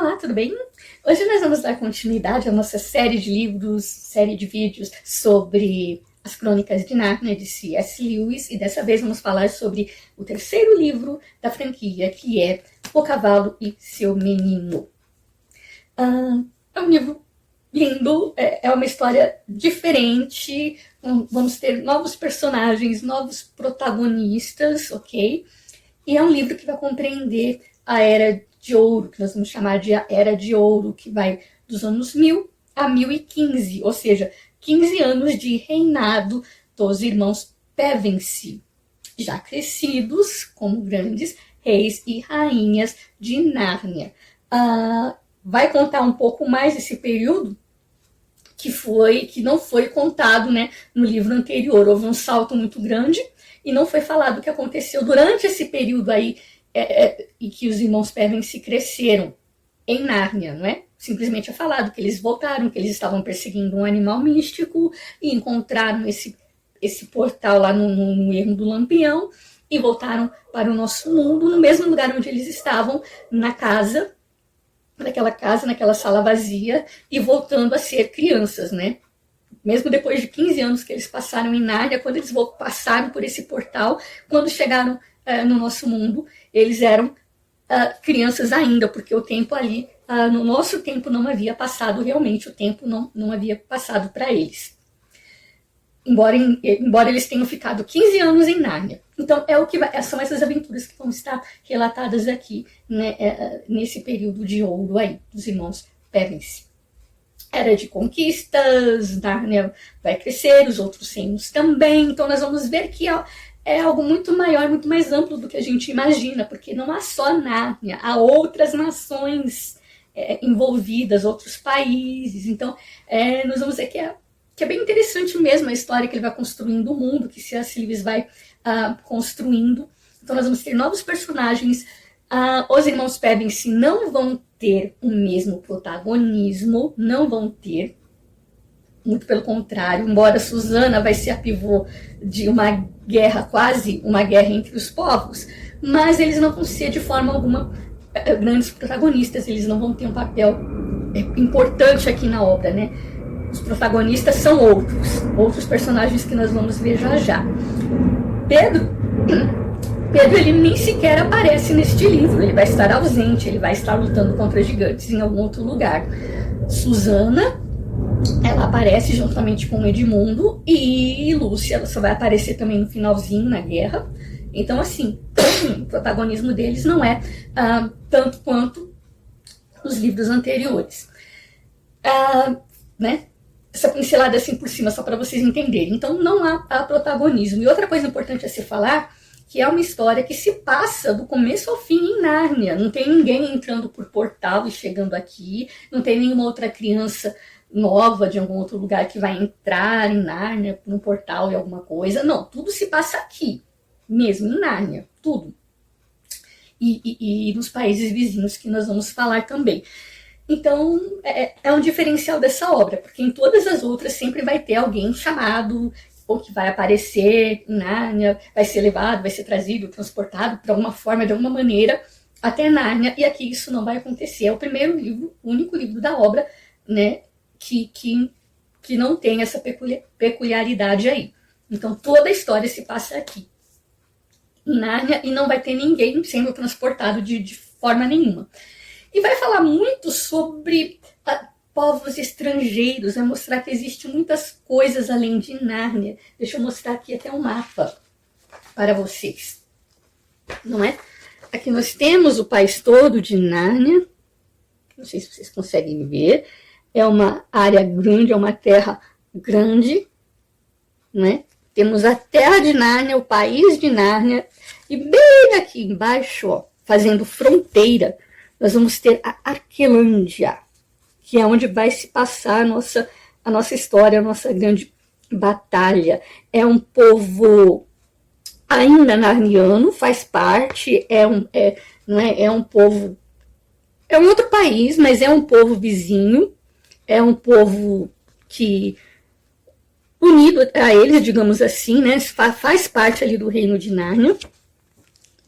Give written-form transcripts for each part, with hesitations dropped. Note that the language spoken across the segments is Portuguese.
Olá, tudo bem? Hoje nós vamos dar continuidade à nossa série de livros, série de vídeos sobre as Crônicas de Nárnia, de C.S. Lewis, e dessa vez vamos falar sobre o terceiro livro da franquia, que é O Cavalo e Seu Menino. É um livro lindo, é uma história diferente, vamos ter novos personagens, novos protagonistas, ok? E é um livro que vai compreender a Era de Ouro, que nós vamos chamar de a Era de Ouro, que vai dos anos 1000 a 1015, ou seja, 15 anos de reinado dos irmãos Pevensey, já crescidos como grandes reis e rainhas de Nárnia. Vai contar um pouco mais esse período que não foi contado, né, no livro anterior. Houve um salto muito grande e não foi falado o que aconteceu durante esse período aí, e que os irmãos Pevensey cresceram em Nárnia, não é? Simplesmente é falado que eles voltaram, que eles estavam perseguindo um animal místico e encontraram esse portal lá no ermo do Lampião e voltaram para o nosso mundo, no mesmo lugar onde eles estavam, naquela sala vazia, e voltando a ser crianças, né? Mesmo depois de 15 anos que eles passaram em Nárnia, quando eles passaram por esse portal, quando chegaram no nosso mundo, eles eram crianças ainda, porque o tempo ali, no nosso tempo não havia passado realmente, o tempo não havia passado para eles. Embora eles tenham ficado 15 anos em Nárnia. Então, são essas aventuras que vão estar relatadas aqui, né, nesse período de ouro aí, dos irmãos Pevensey. Era de conquistas, Nárnia vai crescer, os outros reinos também. Então, nós vamos ver que é algo muito maior, muito mais amplo do que a gente imagina, porque não há só Nárnia, há outras nações envolvidas, outros países. Então, nós vamos ver que é bem interessante mesmo a história que ele vai construindo, o mundo que C.S. Lewis vai construindo. Então, nós vamos ter novos personagens. Os irmãos Pevensey não vão ter o mesmo protagonismo, não vão ter, muito pelo contrário, embora Susana vai ser a pivô de uma guerra, quase uma guerra entre os povos, mas eles não vão ser de forma alguma grandes protagonistas, eles não vão ter um papel importante aqui na obra, né? Os protagonistas são outros personagens que nós vamos ver já já. Pedro, ele nem sequer aparece neste livro, ele vai estar ausente, ele vai estar lutando contra gigantes em algum outro lugar. Susana, ela aparece juntamente com Edmundo, e Lúcia, ela só vai aparecer também no finalzinho, na guerra. Então, assim, o protagonismo deles não é tanto quanto nos livros anteriores. Né? Essa pincelada assim por cima, só para vocês entenderem. Então, não há protagonismo. E outra coisa importante a se falar, que é uma história que se passa do começo ao fim em Nárnia. Não tem ninguém entrando por portal e chegando aqui, não tem nenhuma outra criança nova de algum outro lugar que vai entrar em Nárnia por um portal e alguma coisa. Não, tudo se passa aqui, mesmo em Nárnia, tudo. E nos países vizinhos, que nós vamos falar também. Então, é um diferencial dessa obra, porque em todas as outras sempre vai ter alguém chamado, ou que vai aparecer em Nárnia, vai ser levado, vai ser trazido, transportado, de alguma forma, de alguma maneira, até Nárnia, e aqui isso não vai acontecer. É o primeiro livro, o único livro da obra, né, que não tem essa peculiaridade aí. Então, toda a história se passa aqui, em Nárnia, e não vai ter ninguém sendo transportado de forma nenhuma. E vai falar muito sobre povos estrangeiros, vai mostrar que existem muitas coisas além de Nárnia. Deixa eu mostrar aqui até um mapa para vocês, não é? Aqui nós temos o país todo de Nárnia, não sei se vocês conseguem ver, é uma área grande, é uma terra grande, né? Temos a terra de Nárnia, o país de Nárnia, e bem aqui embaixo, ó, fazendo fronteira, nós vamos ter a Arquelândia, que é onde vai se passar a nossa história, a nossa grande batalha. É um povo ainda narniano, faz parte, é um povo, é um outro país, mas é um povo vizinho, é um povo que, unido a eles, digamos assim, né, faz parte ali do reino de Nárnia.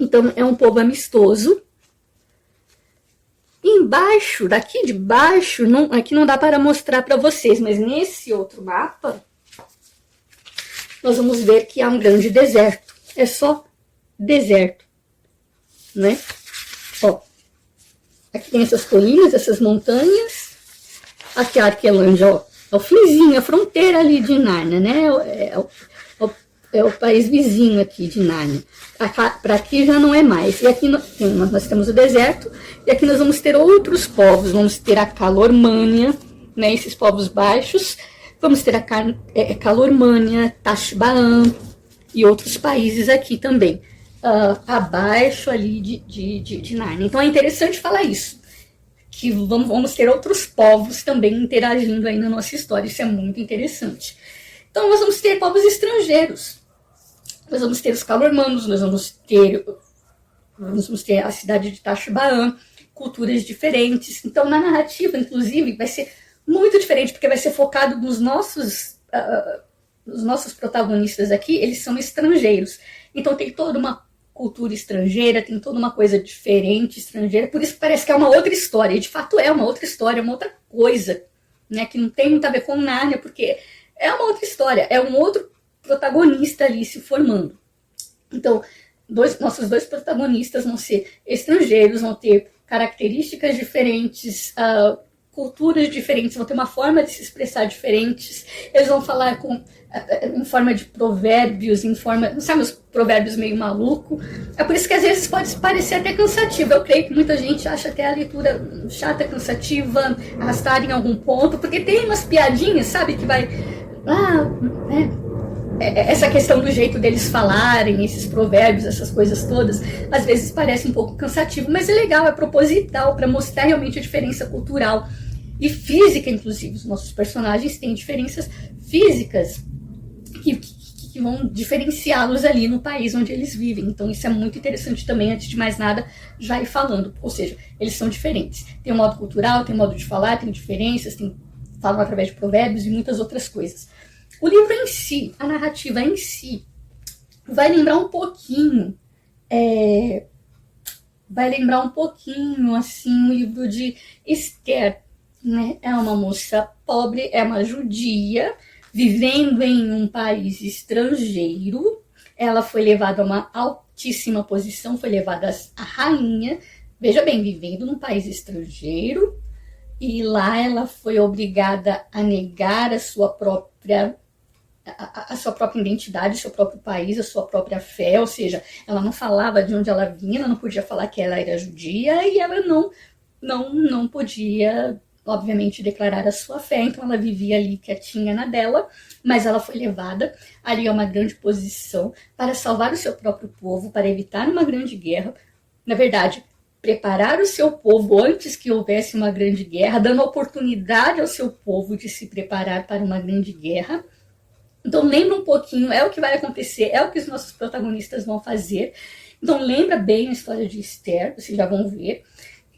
Então, é um povo amistoso. Embaixo, daqui de baixo, não, aqui não dá para mostrar para vocês, mas nesse outro mapa, nós vamos ver que há um grande deserto. É só deserto, né? Ó, aqui tem essas colinas, essas montanhas. Aqui a Arquelândia, ó, é o finzinho, a fronteira ali de Nárnia, né? É o país vizinho aqui de Nárnia. Para aqui já não é mais. E aqui nós temos o deserto, e aqui nós vamos ter outros povos. Vamos ter a Calormânia, né? Esses povos baixos. Vamos ter a Calormânia, Tashbaan e outros países aqui também. Abaixo ali de Nárnia. Então é interessante falar isso. Que vamos ter outros povos também interagindo aí na nossa história. Isso é muito interessante. Então nós vamos ter povos estrangeiros. Nós vamos ter os calormanos, nós vamos ter a cidade de Tashbaan, culturas diferentes. Então na narrativa, inclusive, vai ser muito diferente, porque vai ser focado nos nossos protagonistas aqui, eles são estrangeiros. Então tem toda uma cultura estrangeira, tem toda uma coisa diferente, estrangeira, por isso que parece que é uma outra história, e de fato é uma outra história, uma outra coisa, né, que não tem muito a ver com Nárnia, porque é uma outra história, é um outro protagonista ali se formando. Então, nossos dois protagonistas vão ser estrangeiros, vão ter características diferentes, culturas diferentes, vão ter uma forma de se expressar diferentes, eles vão falar em forma de provérbios, sabe, os provérbios meio maluco. É por isso que às vezes pode parecer até cansativo. Eu creio que muita gente acha até a leitura chata, cansativa, arrastada em algum ponto, porque tem umas piadinhas, sabe, que vai... essa questão do jeito deles falarem, esses provérbios, essas coisas todas, às vezes parece um pouco cansativo, mas é legal, é proposital, para mostrar realmente a diferença cultural e física, inclusive. Os nossos personagens têm diferenças físicas que vão diferenciá-los ali no país onde eles vivem. Então isso é muito interessante também, antes de mais nada, já ir falando. Ou seja, eles são diferentes. Tem um modo cultural, tem um modo de falar, tem diferenças, falam através de provérbios e muitas outras coisas. O livro em si, a narrativa em si, vai lembrar um pouquinho, assim, o livro de Esther, né? É uma moça pobre, é uma judia, vivendo em um país estrangeiro. Ela foi levada a uma altíssima posição, foi levada a rainha, veja bem, vivendo num país estrangeiro, e lá ela foi obrigada a negar a sua própria identidade, o seu próprio país, a sua própria fé, ou seja, ela não falava de onde ela vinha, ela não podia falar que ela era judia, e ela não podia, obviamente, declarar a sua fé, então ela vivia ali quietinha na dela, mas ela foi levada ali a uma grande posição para salvar o seu próprio povo, para evitar uma grande guerra, na verdade, preparar o seu povo antes que houvesse uma grande guerra, dando oportunidade ao seu povo de se preparar para uma grande guerra. Então lembra um pouquinho, é o que vai acontecer, é o que os nossos protagonistas vão fazer. Então lembra bem a história de Esther, vocês já vão ver.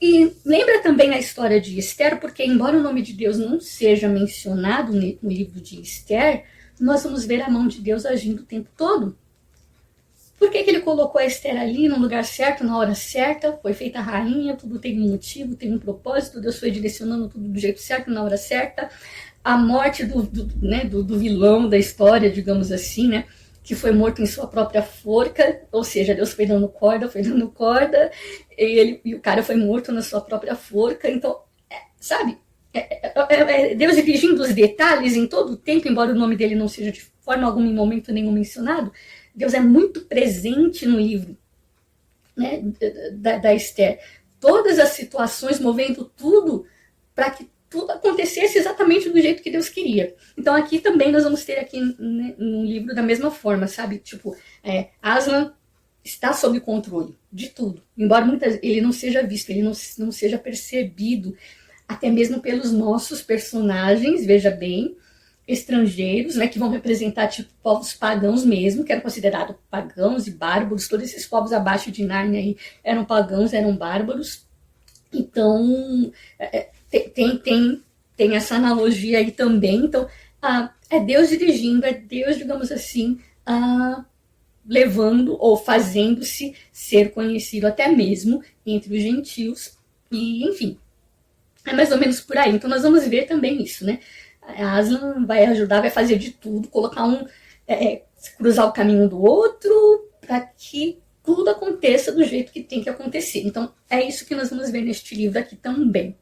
E lembra também a história de Esther, porque embora o nome de Deus não seja mencionado no livro de Esther, nós vamos ver a mão de Deus agindo o tempo todo. Por que ele colocou a Esther ali no lugar certo, na hora certa? Foi feita a rainha, tudo tem um motivo, tem um propósito, Deus foi direcionando tudo do jeito certo, na hora certa. A morte do vilão da história, digamos assim, né? Que foi morto em sua própria forca, ou seja, Deus foi dando corda, e o cara foi morto na sua própria forca. Então, sabe, Deus dirigindo os detalhes em todo o tempo, embora o nome dele não seja de forma alguma, em momento nenhum mencionado. Deus é muito presente no livro, né, da Esther. Todas as situações movendo tudo para que tudo acontecesse exatamente do jeito que Deus queria. Então aqui também nós vamos ter aqui, né, no livro da mesma forma, sabe? Tipo, Aslan está sob controle de tudo. Embora ele não seja visto, ele não seja percebido, até mesmo pelos nossos personagens, veja bem, estrangeiros, né, que vão representar tipo povos pagãos mesmo, que eram considerados pagãos e bárbaros. Todos esses povos abaixo de Nárnia aí eram pagãos, eram bárbaros. Então tem essa analogia aí também. Então é Deus dirigindo, é Deus, digamos assim, levando ou fazendo-se ser conhecido até mesmo entre os gentios. E enfim, É mais ou menos por aí. Então nós vamos ver também isso, né? A Aslan vai ajudar, vai fazer de tudo, colocar cruzar o caminho do outro para que tudo aconteça do jeito que tem que acontecer. Então é isso que nós vamos ver neste livro aqui também.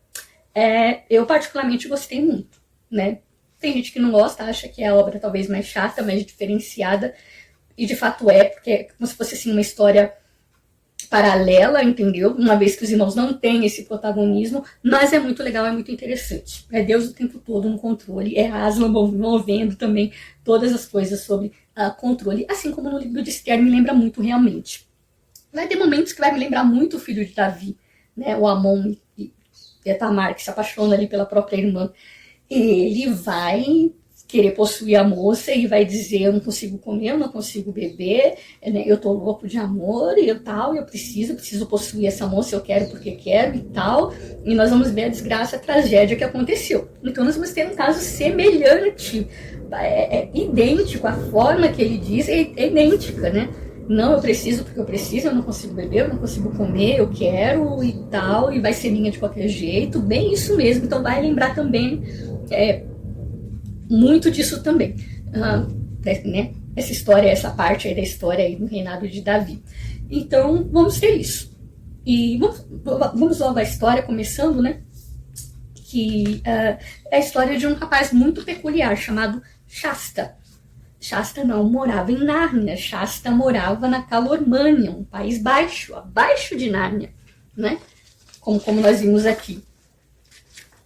Eu particularmente gostei muito, né? Tem gente que não gosta, acha que é a obra talvez mais chata, mais diferenciada, e de fato porque é como se fosse assim uma história paralela, entendeu? Uma vez que os irmãos não têm esse protagonismo, mas é muito legal, é muito interessante. É Deus o tempo todo no controle, é Aslan movendo também todas as coisas sobre controle, assim como no livro de Esther me lembra muito realmente. Vai ter momentos que vai me lembrar muito o filho de Davi, né? O Amon e a Tamar, que se apaixona ali pela própria irmã. Ele vai querer possuir a moça e vai dizer: eu não consigo comer, eu não consigo beber, né? Eu tô louco de amor e tal, eu preciso possuir essa moça, eu quero porque quero e tal. E nós vamos ver a desgraça, a tragédia que aconteceu. Então nós vamos ter um caso semelhante, idêntico, a forma que ele diz é idêntica, né? Não, eu preciso porque eu preciso, eu não consigo beber, eu não consigo comer, eu quero e tal, e vai ser minha de qualquer jeito, bem isso mesmo. Então vai lembrar também muito disso também, né? Essa história, essa parte aí da história aí do reinado de Davi. Então vamos ter isso. E vamos logo à história, começando, né? Que é a história de um rapaz muito peculiar chamado Shasta. Shasta não morava em Nárnia, Shasta morava na Calormânia, um país baixo, abaixo de Nárnia, né? Como nós vimos aqui.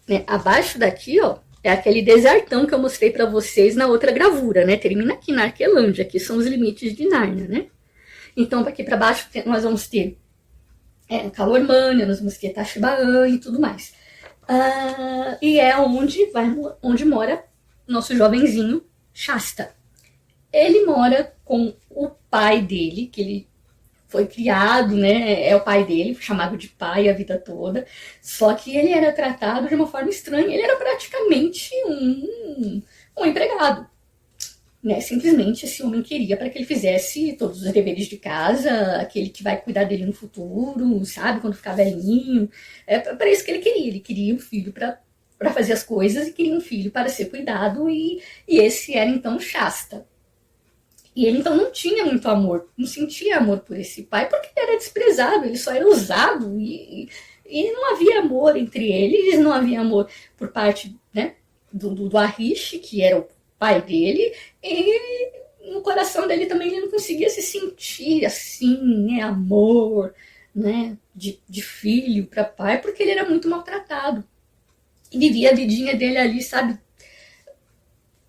Né? Abaixo daqui, ó, é aquele desertão que eu mostrei para vocês na outra gravura, né? Termina aqui na Arquelândia, aqui são os limites de Nárnia, né? Então, aqui para baixo nós vamos ter Calormânia, nós vamos ter Tashbaan e tudo mais. E é onde mora nosso jovenzinho Shasta. Ele mora com o pai dele, que ele foi criado, né? É o pai dele, chamado de pai a vida toda. Só que ele era tratado de uma forma estranha. Ele era praticamente um empregado, né? Simplesmente esse homem queria para que ele fizesse todos os deveres de casa, aquele que vai cuidar dele no futuro, sabe? Quando ficar velhinho. É para isso que ele queria. Ele queria um filho para fazer as coisas e queria um filho para ser cuidado. E esse era então Shasta. E ele então não tinha muito amor, não sentia amor por esse pai, porque ele era desprezado, ele só era usado, e não havia amor entre eles, não havia amor por parte, né, do Ahish, que era o pai dele, e no coração dele também ele não conseguia se sentir assim, né, amor, né, de filho para pai, porque ele era muito maltratado. E vivia a vidinha dele ali, sabe,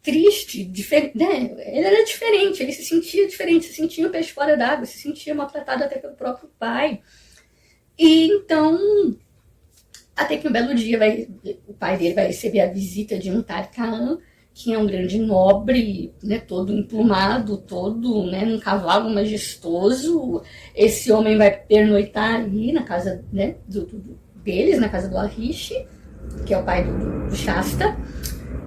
triste, né? Ele era diferente, ele se sentia diferente, se sentia um peixe fora d'água, se sentia maltratado até pelo próprio pai. E então, até que um belo dia o pai dele vai receber a visita de um Tarkaan, que é um grande nobre, né, todo emplumado, todo, né, num cavalo majestoso. Esse homem vai pernoitar ali na casa, né, deles, na casa do Ahish, que é o pai do Shasta.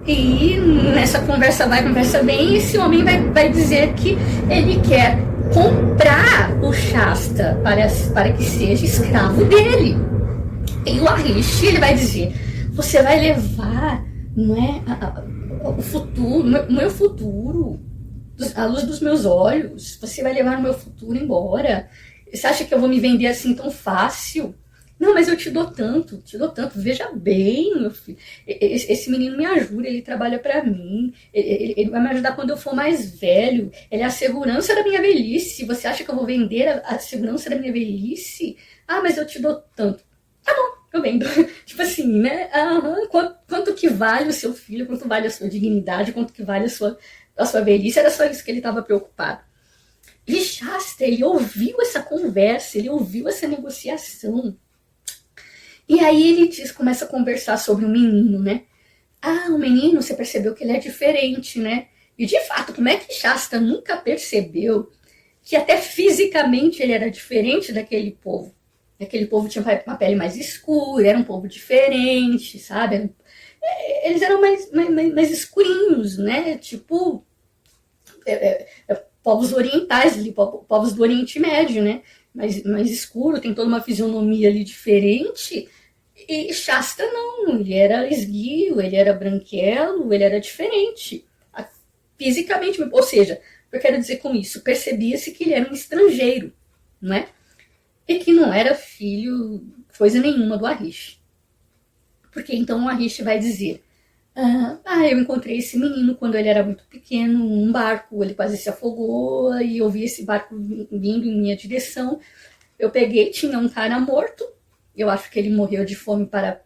E nessa conversa vai, conversa bem, esse homem vai dizer que ele quer comprar o Shasta para que seja escravo dele. E o Ahish, ele vai dizer: você vai levar, não é, o futuro, o meu futuro, a luz dos meus olhos, você vai levar o meu futuro embora. Você acha que eu vou me vender assim tão fácil? Não, mas eu te dou tanto, veja bem, meu filho, esse menino me ajuda, ele trabalha para mim, ele vai me ajudar quando eu for mais velho, ele é a segurança da minha velhice, você acha que eu vou vender a segurança da minha velhice? Ah, mas eu te dou tanto. Tá bom, eu vendo. Tipo assim, né? Quanto que vale o seu filho, quanto vale a sua dignidade, quanto que vale a sua velhice, era só isso que ele estava preocupado. E Shasta, ele ouviu essa conversa, ele ouviu essa negociação. E aí ele começa a conversar sobre o menino, né? O menino, você percebeu que ele é diferente, né? E de fato, como é que Shasta nunca percebeu que até fisicamente ele era diferente daquele povo? Aquele povo tinha uma pele mais escura, era um povo diferente, sabe? Eles eram mais escurinhos, né? Tipo, povos orientais, povos do Oriente Médio, né? Mais escuro, tem toda uma fisionomia ali diferente. E Shasta não, ele era esguio, ele era branquelo, ele era diferente. Fisicamente, ou seja, eu quero dizer com isso, percebia-se que ele era um estrangeiro, não é? E que não era filho, coisa nenhuma do Arish. Porque então o Arish vai dizer, eu encontrei esse menino quando ele era muito pequeno, num barco, ele quase se afogou, e eu vi esse barco vindo em minha direção. Eu peguei, tinha um cara morto, eu acho que ele morreu de fome para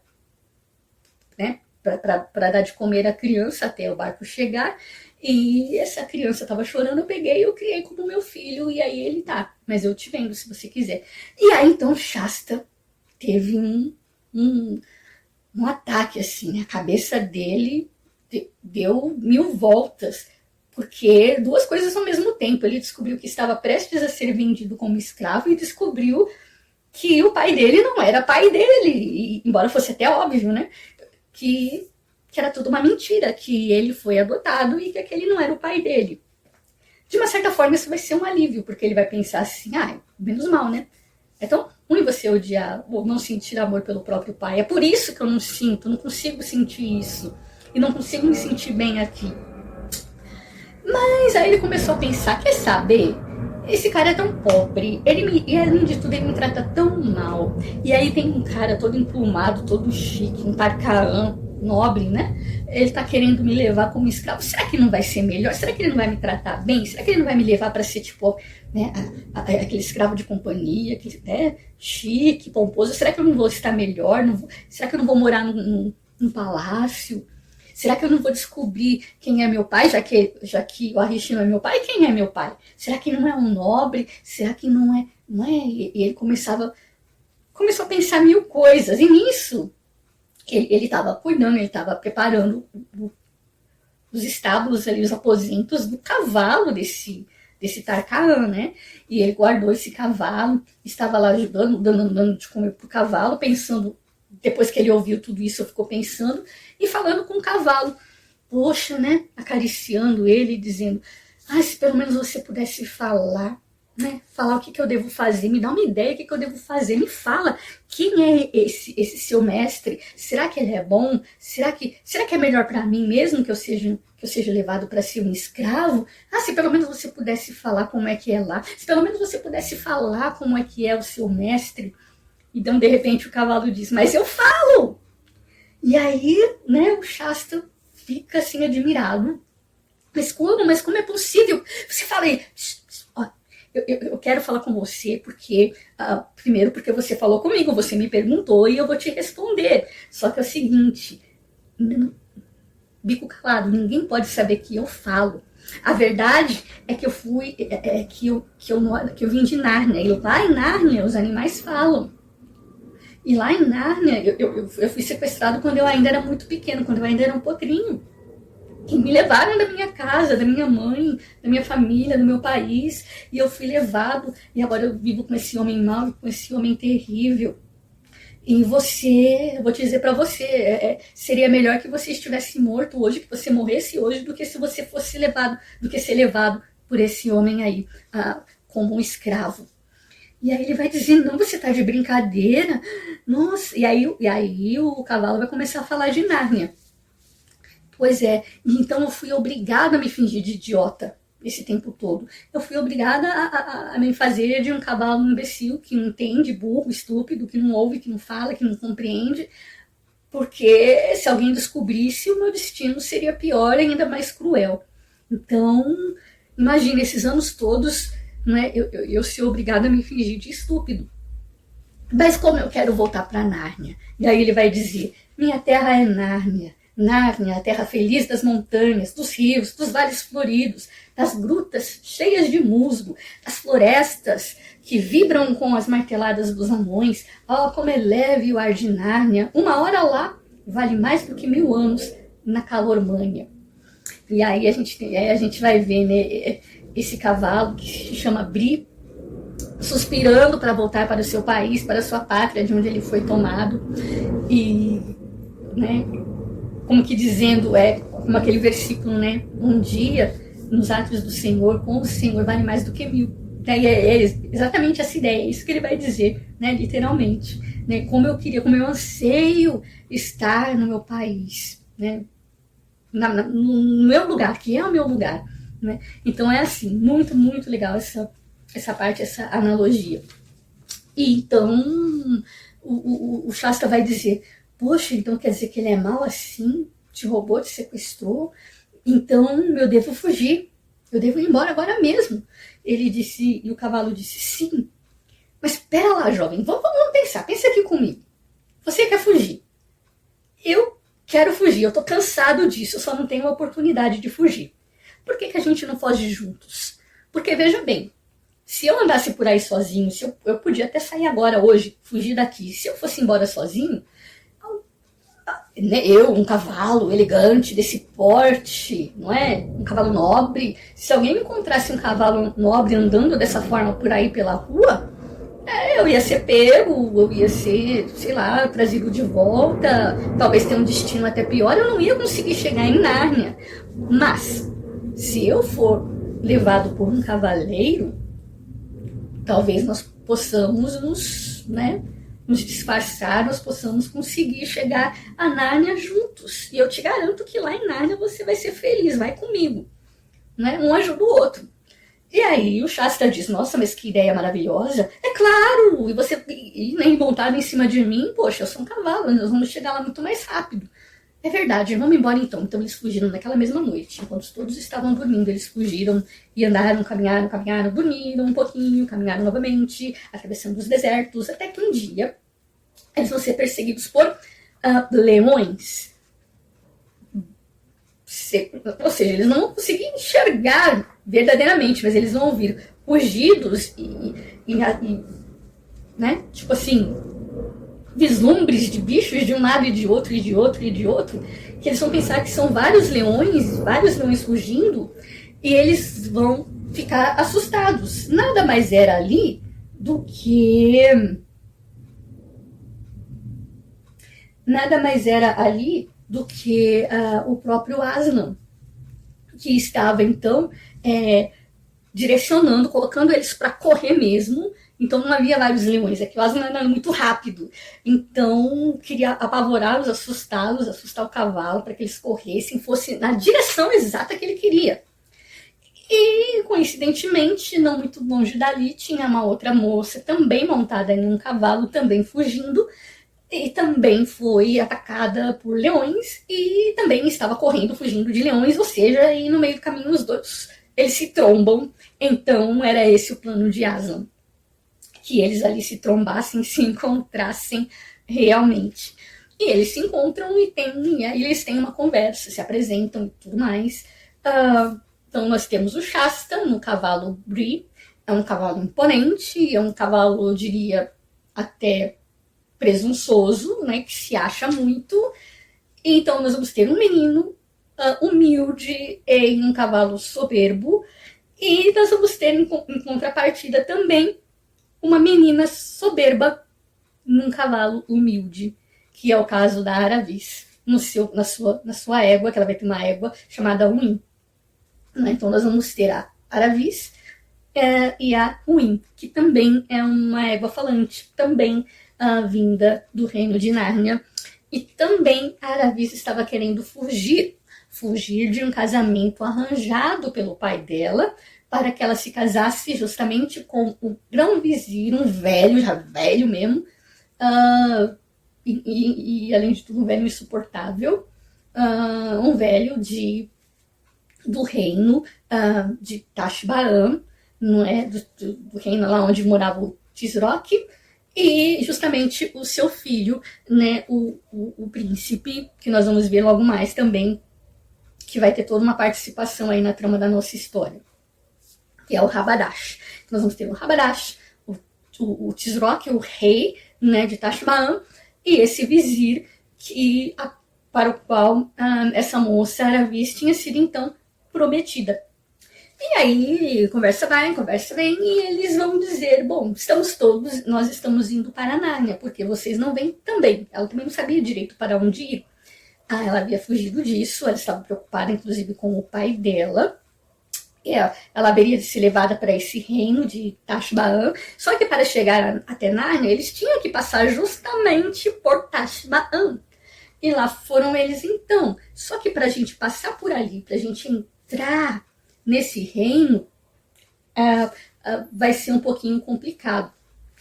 dar de comer a criança até o barco chegar, e essa criança estava chorando, eu peguei e eu criei como meu filho, e aí ele tá, mas eu te vendo se você quiser. E aí então Shasta teve um ataque, assim, a cabeça dele deu 1000 voltas, porque duas coisas ao mesmo tempo. Ele descobriu que estava prestes a ser vendido como escravo e descobriu que o pai dele não era pai dele, e, embora fosse até óbvio, né, que era tudo uma mentira, que ele foi adotado e que aquele não era o pai dele. De uma certa forma isso vai ser um alívio, porque ele vai pensar assim, menos mal, né? É tão ruim você odiar ou não sentir amor pelo próprio pai. É por isso que eu não sinto, não consigo sentir isso. E não consigo me sentir bem aqui. Mas aí ele começou a pensar, quer saber? Esse cara é tão pobre, e além de tudo ele me trata tão mal. E aí tem um cara todo emplumado, todo chique, um Tarkaan nobre, né? Ele tá querendo me levar como escravo. Será que não vai ser melhor? Será que ele não vai me tratar bem? Será que ele não vai me levar para ser tipo, né, aquele escravo de companhia, que, né, chique, pomposo? Será que eu não vou estar melhor? Será que eu não vou morar num palácio? Será que eu não vou descobrir quem é meu pai, já que o Arish não é meu pai? Quem é meu pai? Será que não é um nobre? Será que não é? E ele começou a pensar 1000 coisas. E nisso, ele estava cuidando, ele estava preparando os estábulos ali, os aposentos do cavalo desse Tarkaan, né? E ele guardou esse cavalo, estava lá ajudando, dando de comer pro cavalo, pensando, depois que ele ouviu tudo isso, ficou pensando e falando com o cavalo. Poxa, né? Acariciando ele, dizendo, se pelo menos você pudesse falar, né? Falar o que eu devo fazer, me dá uma ideia do que eu devo fazer, me fala, quem é esse seu mestre? Será que ele é bom? Será que é melhor para mim mesmo que eu seja levado para ser um escravo? Se pelo menos você pudesse falar como é que é lá, se pelo menos você pudesse falar como é que é o seu mestre. Então, de repente, o cavalo diz, mas eu falo! E aí, né, o Shasta fica assim, admirado. Mas como é possível? Você fala aí, eu quero falar com você porque, primeiro, porque você falou comigo, você me perguntou e eu vou te responder. Só que é o seguinte, bico calado, ninguém pode saber que eu falo. A verdade é que eu vim de Nárnia, e lá em Nárnia os animais falam. E lá em Nárnia, eu fui sequestrado quando eu ainda era muito pequeno, quando eu ainda era um potrinho. E me levaram da minha casa, da minha mãe, da minha família, do meu país. E eu fui levado, e agora eu vivo com esse homem mau, com esse homem terrível. E eu vou te dizer pra você, seria melhor que você estivesse morto hoje, que você morresse hoje, do que se você fosse levado, do que ser levado por esse homem aí, como um escravo. E aí ele vai dizer, não, você tá de brincadeira? Nossa, e aí o cavalo vai começar a falar de Nárnia. Pois é, e então eu fui obrigada a me fingir de idiota esse tempo todo. Eu fui obrigada a me fazer de um cavalo imbecil, que não entende, burro, estúpido, que não ouve, que não fala, que não compreende, porque se alguém descobrisse, o meu destino seria pior e ainda mais cruel. Então, imagina, esses anos todos, né, eu ser obrigada a me fingir de estúpido. Mas como eu quero voltar para Nárnia? E aí ele vai dizer, minha terra é Nárnia. Nárnia, a terra feliz das montanhas, dos rios, dos vales floridos, das grutas cheias de musgo, das florestas que vibram com as marteladas dos anões. Como é leve o ar de Nárnia. 1 hora lá vale mais do que 1000 anos na Calormânia. E aí a gente vai ver, né, esse cavalo que se chama Bri, suspirando para voltar para o seu país, para a sua pátria, de onde ele foi tomado. E, né, como que dizendo, como aquele versículo, né? Um dia, nos atos do Senhor, com o Senhor vale mais do que 1000. É exatamente essa ideia, é isso que ele vai dizer, né? Literalmente. né? Como eu queria, como eu anseio estar no meu país, né? No meu lugar, que é o meu lugar, né? Então é assim, muito, muito legal essa parte, essa analogia. E então o Shasta vai dizer, poxa, então quer dizer que ele é mau assim? Te roubou, te sequestrou? Então eu devo fugir, eu devo ir embora agora mesmo. Ele disse, e o cavalo disse, sim. Mas espera lá, jovem, vamos pensar, pensa aqui comigo. Você quer fugir? Eu quero fugir, eu tô cansado disso, eu só não tenho a oportunidade de fugir. Por que a gente não foge juntos? Porque, veja bem, se eu andasse por aí sozinho, se eu podia até sair agora, hoje, fugir daqui. Se eu fosse embora sozinho, eu, um cavalo elegante, desse porte, não é? Um cavalo nobre. Se alguém encontrasse um cavalo nobre andando dessa forma por aí pela rua, eu ia ser pego, eu ia ser, sei lá, trazido de volta, talvez ter um destino até pior, eu não ia conseguir chegar em Nárnia. Mas, se eu for levado por um cavaleiro, talvez nós possamos nos disfarçar, nós possamos conseguir chegar a Nárnia juntos. E eu te garanto que lá em Nárnia você vai ser feliz, vai comigo. Né? Um ajuda o outro. E aí o Shasta diz, nossa, mas que ideia maravilhosa. É claro, e você nem montado em cima de mim, poxa, eu sou um cavalo, nós vamos chegar lá muito mais rápido. É verdade, vamos embora então. Então eles fugiram naquela mesma noite. Enquanto todos estavam dormindo, eles fugiram e andaram, caminharam, dormiram um pouquinho, caminharam novamente, atravessando os desertos, até que um dia eles vão ser perseguidos por leões. Ou seja, eles não vão conseguir enxergar verdadeiramente, mas eles vão ouvir rugidos né? Tipo assim, vislumbres de bichos de um lado e de outro, e de outro, e de outro, que eles vão pensar que são vários leões fugindo, e eles vão ficar assustados. Nada mais era ali do que... o próprio Aslan, que estava, então, direcionando, colocando eles para correr mesmo. Então não havia vários leões, é que o Aslan era muito rápido. Então queria apavorá-los, assustá-los, assustar o cavalo para que eles corressem, fossem na direção exata que ele queria. E, coincidentemente, não muito longe dali, tinha uma outra moça também montada em um cavalo, também fugindo, e também foi atacada por leões e também estava correndo, fugindo de leões, ou seja, e no meio do caminho os dois, eles se trombam. Então era esse o plano de Aslan, que eles ali se trombassem, se encontrassem realmente. E eles se encontram e aí eles têm uma conversa, se apresentam e tudo mais. Então nós temos o Shasta no cavalo Bree, é um cavalo imponente, é um cavalo, eu diria, até presunçoso, né, que se acha muito. Então nós vamos ter um menino humilde em um cavalo soberbo, e nós vamos ter em contrapartida também uma menina soberba num cavalo humilde, que é o caso da Aravis, na sua égua, que ela vai ter uma égua chamada Uin. Então nós vamos ter a Aravis e a Uin, que também é uma égua falante, também vinda do reino de Nárnia. E também a Aravis estava querendo fugir de um casamento arranjado pelo pai dela, para que ela se casasse justamente com o grão-vizir, um velho, já velho mesmo, e além de tudo um velho insuportável, um velho do reino de Tashbaan, não é? Do reino lá onde morava o Tisroc, e justamente o seu filho, né, o príncipe, que nós vamos ver logo mais também, que vai ter toda uma participação aí na trama da nossa história, que é o Rabadash. Nós vamos ter o Rabadash, o Tisroc, o rei, né, de Tashbaan, e esse vizir para o qual essa moça Aravis tinha sido então prometida. E aí, conversa vai, conversa vem, e eles vão dizer, bom, nós estamos indo para Nárnia, porque vocês não vêm também. Ela também não sabia direito para onde ir. Ela havia fugido disso, ela estava preocupada, inclusive, com o pai dela. ela haveria de ser levada para esse reino de Tashbaan, só que para chegar até Nárnia, eles tinham que passar justamente por Tashbaan. E lá foram eles então. Só que para a gente passar por ali, para a gente entrar nesse reino, vai ser um pouquinho complicado.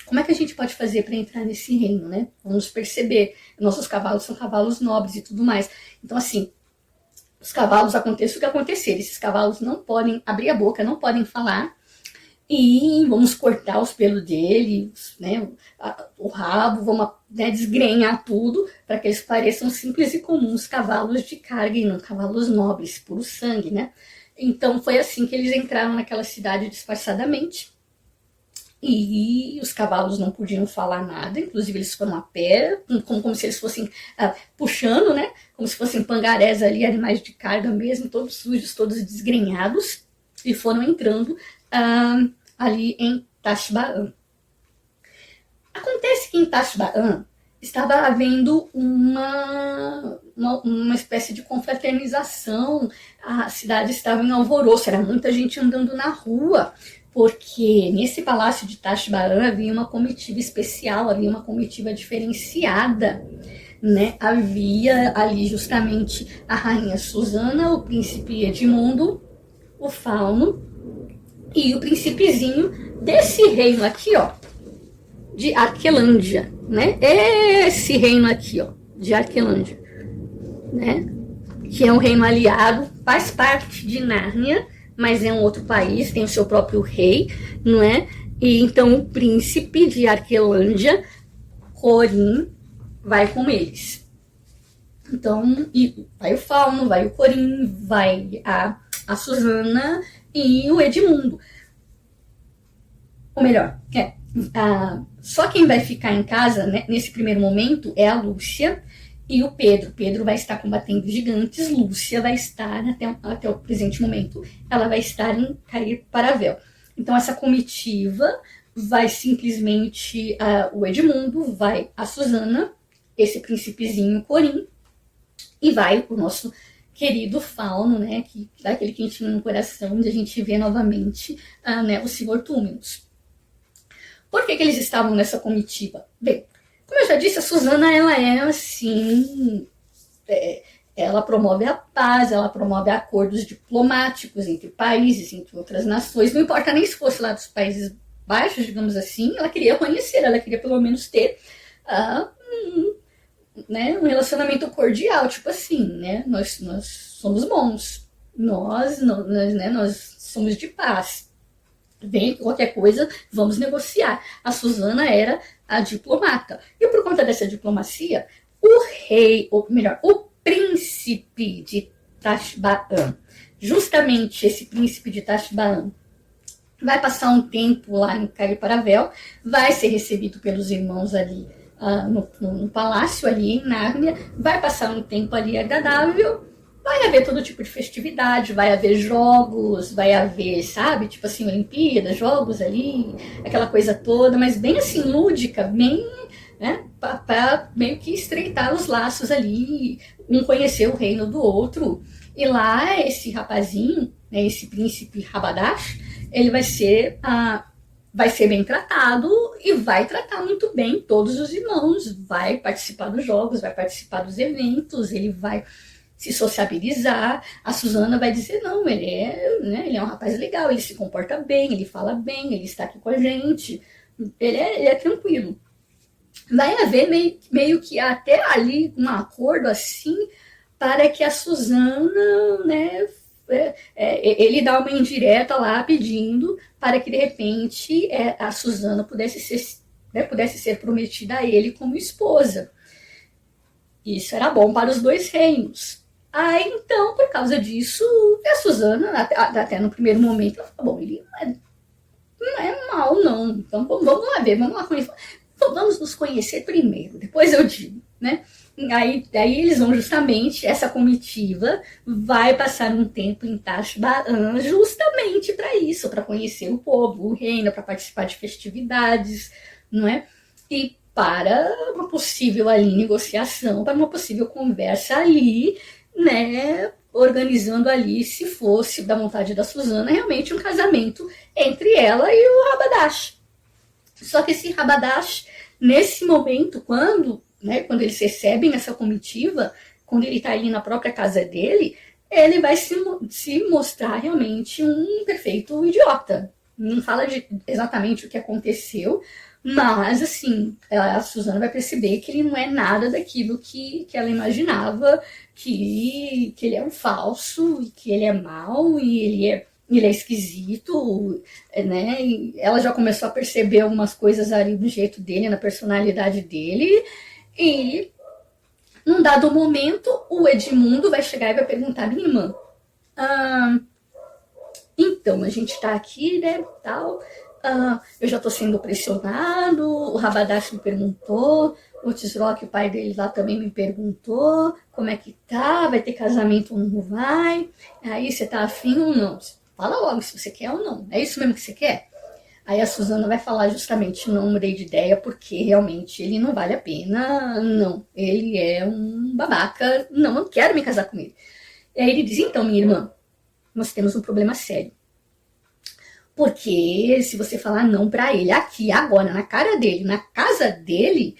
Como é que a gente pode fazer para entrar nesse reino, né? Vamos perceber, nossos cavalos são cavalos nobres e tudo mais. Então, assim, os cavalos, aconteça o que acontecer, esses cavalos não podem abrir a boca, não podem falar, e vamos cortar os pelos deles, né, o rabo, vamos, né, desgrenhar tudo, para que eles pareçam simples e comuns cavalos de carga e não cavalos nobres, puro sangue, né? Então foi assim que eles entraram naquela cidade disfarçadamente, e os cavalos não podiam falar nada, inclusive eles foram a pé, como se eles fossem puxando, né? Como se fossem pangarés ali, animais de carga mesmo, todos sujos, todos desgrenhados, e foram entrando ali em Tashbaan. Acontece que em Tashbaan estava havendo uma espécie de confraternização, a cidade estava em alvoroço, era muita gente andando na rua, porque nesse palácio de Tashbaan havia uma comitiva especial, havia uma comitiva diferenciada, né? Havia ali justamente a rainha Susana, o príncipe Edmundo, o Fauno e o príncipezinho desse reino aqui, ó, de Arquelândia, né? Esse reino aqui, ó, de Arquelândia, né? Que é um reino aliado, faz parte de Nárnia, mas é um outro país, tem o seu próprio rei, não é? E então o príncipe de Arquelândia, Corim, vai com eles. Então, vai o Fauno, vai o Corim, vai a Susana e o Edmundo. Ou melhor, só quem vai ficar em casa, né, nesse primeiro momento é a Lúcia e o Pedro. Pedro vai estar combatendo gigantes, Lúcia vai estar, até o presente momento, ela vai estar em Cair Paravel. Então essa comitiva vai simplesmente o Edmundo, vai a Susana, esse príncipezinho Corim, e vai o nosso querido Fauno, né, que dá aquele quentinho no coração de a gente ver novamente né, o Senhor Túminos. Por que eles estavam nessa comitiva? Bem, como eu já disse, a Susana, ela é assim, ela promove a paz, ela promove acordos diplomáticos entre países, entre outras nações, não importa nem se fosse lá dos Países Baixos, digamos assim, ela queria conhecer, ela queria pelo menos ter né, um relacionamento cordial, tipo assim, né, nós somos bons, nós somos de paz. Vem qualquer coisa, vamos negociar. A Susana era a diplomata. E por conta dessa diplomacia, o rei, ou melhor, o príncipe de Tashbaan, justamente esse príncipe de Tashbaan, vai passar um tempo lá em Cair Paravel, vai ser recebido pelos irmãos ali no palácio, ali em Nárnia, vai passar um tempo ali agradável. Vai haver todo tipo de festividade, vai haver jogos, vai haver, sabe, tipo assim, Olimpíadas, jogos ali, aquela coisa toda, mas bem assim, lúdica, bem, né, para meio que estreitar os laços ali, um conhecer o reino do outro. E lá, esse rapazinho, né, esse príncipe Rabadash, ele vai ser bem tratado e vai tratar muito bem todos os irmãos, vai participar dos jogos, vai participar dos eventos, ele vai se sociabilizar. A Susana vai dizer, não, ele é um rapaz legal, ele se comporta bem, ele fala bem, ele está aqui com a gente, ele é tranquilo. Vai haver meio que até ali um acordo assim, para que a Susana, né, ele dá uma indireta lá pedindo para que de repente a Susana pudesse ser prometida a ele como esposa. Isso era bom para os dois reinos. Aí, então, por causa disso, a Susana, até no primeiro momento, ela falou, bom, ele não é mal, não. Então, vamos lá ver, vamos lá conhecer. Então, vamos nos conhecer primeiro, depois eu digo, né? Aí eles vão justamente, essa comitiva vai passar um tempo em Tashbaan justamente para isso, para conhecer o povo, o reino, para participar de festividades, não é? E para uma possível ali negociação, para uma possível conversa ali, né, organizando ali, se fosse da vontade da Susana, realmente um casamento entre ela e o Rabadash. Só que esse Rabadash, nesse momento, quando eles recebem essa comitiva, quando ele está ali na própria casa dele, ele vai se mostrar realmente um perfeito idiota. Não fala exatamente o que aconteceu, mas, assim, a Susana vai perceber que ele não é nada daquilo que ela imaginava, que ele é um falso, e que ele é mau, e ele é esquisito, né? E ela já começou a perceber algumas coisas ali do jeito dele, na personalidade dele, e num dado momento, o Edmundo vai chegar e vai perguntar: minha irmã, então, a gente tá aqui, né, tal, eu já tô sendo pressionado, o Rabadash me perguntou, o Tisroque, o pai dele lá, também me perguntou como é que tá, vai ter casamento ou não vai, aí você tá afim ou não? Fala logo se você quer ou não, é isso mesmo que você quer? Aí a Susana vai falar justamente: não mudei de ideia, porque realmente ele não vale a pena, não, ele é um babaca, não, eu quero me casar com ele. E aí ele diz: então, minha irmã, nós temos um problema sério. Porque se você falar não pra ele aqui, agora, na cara dele, na casa dele,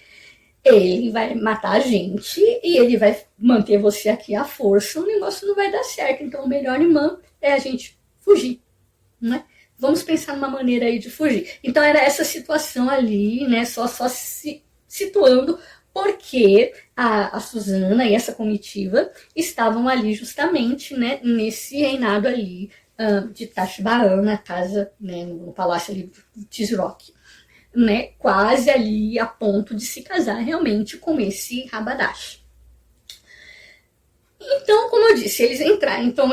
ele vai matar a gente e ele vai manter você aqui à força, o negócio não vai dar certo. Então, o melhor, irmã, é a gente fugir, né? Vamos pensar numa maneira aí de fugir. Então, era essa situação ali, né? Só se situando, porque a Susana e essa comitiva estavam ali justamente, né, nesse reinado ali de Tashbaan, na casa, né, no palácio ali do Tisroque, né, quase ali a ponto de se casar realmente com esse Rabadash. Então, como eu disse, eles entraram, então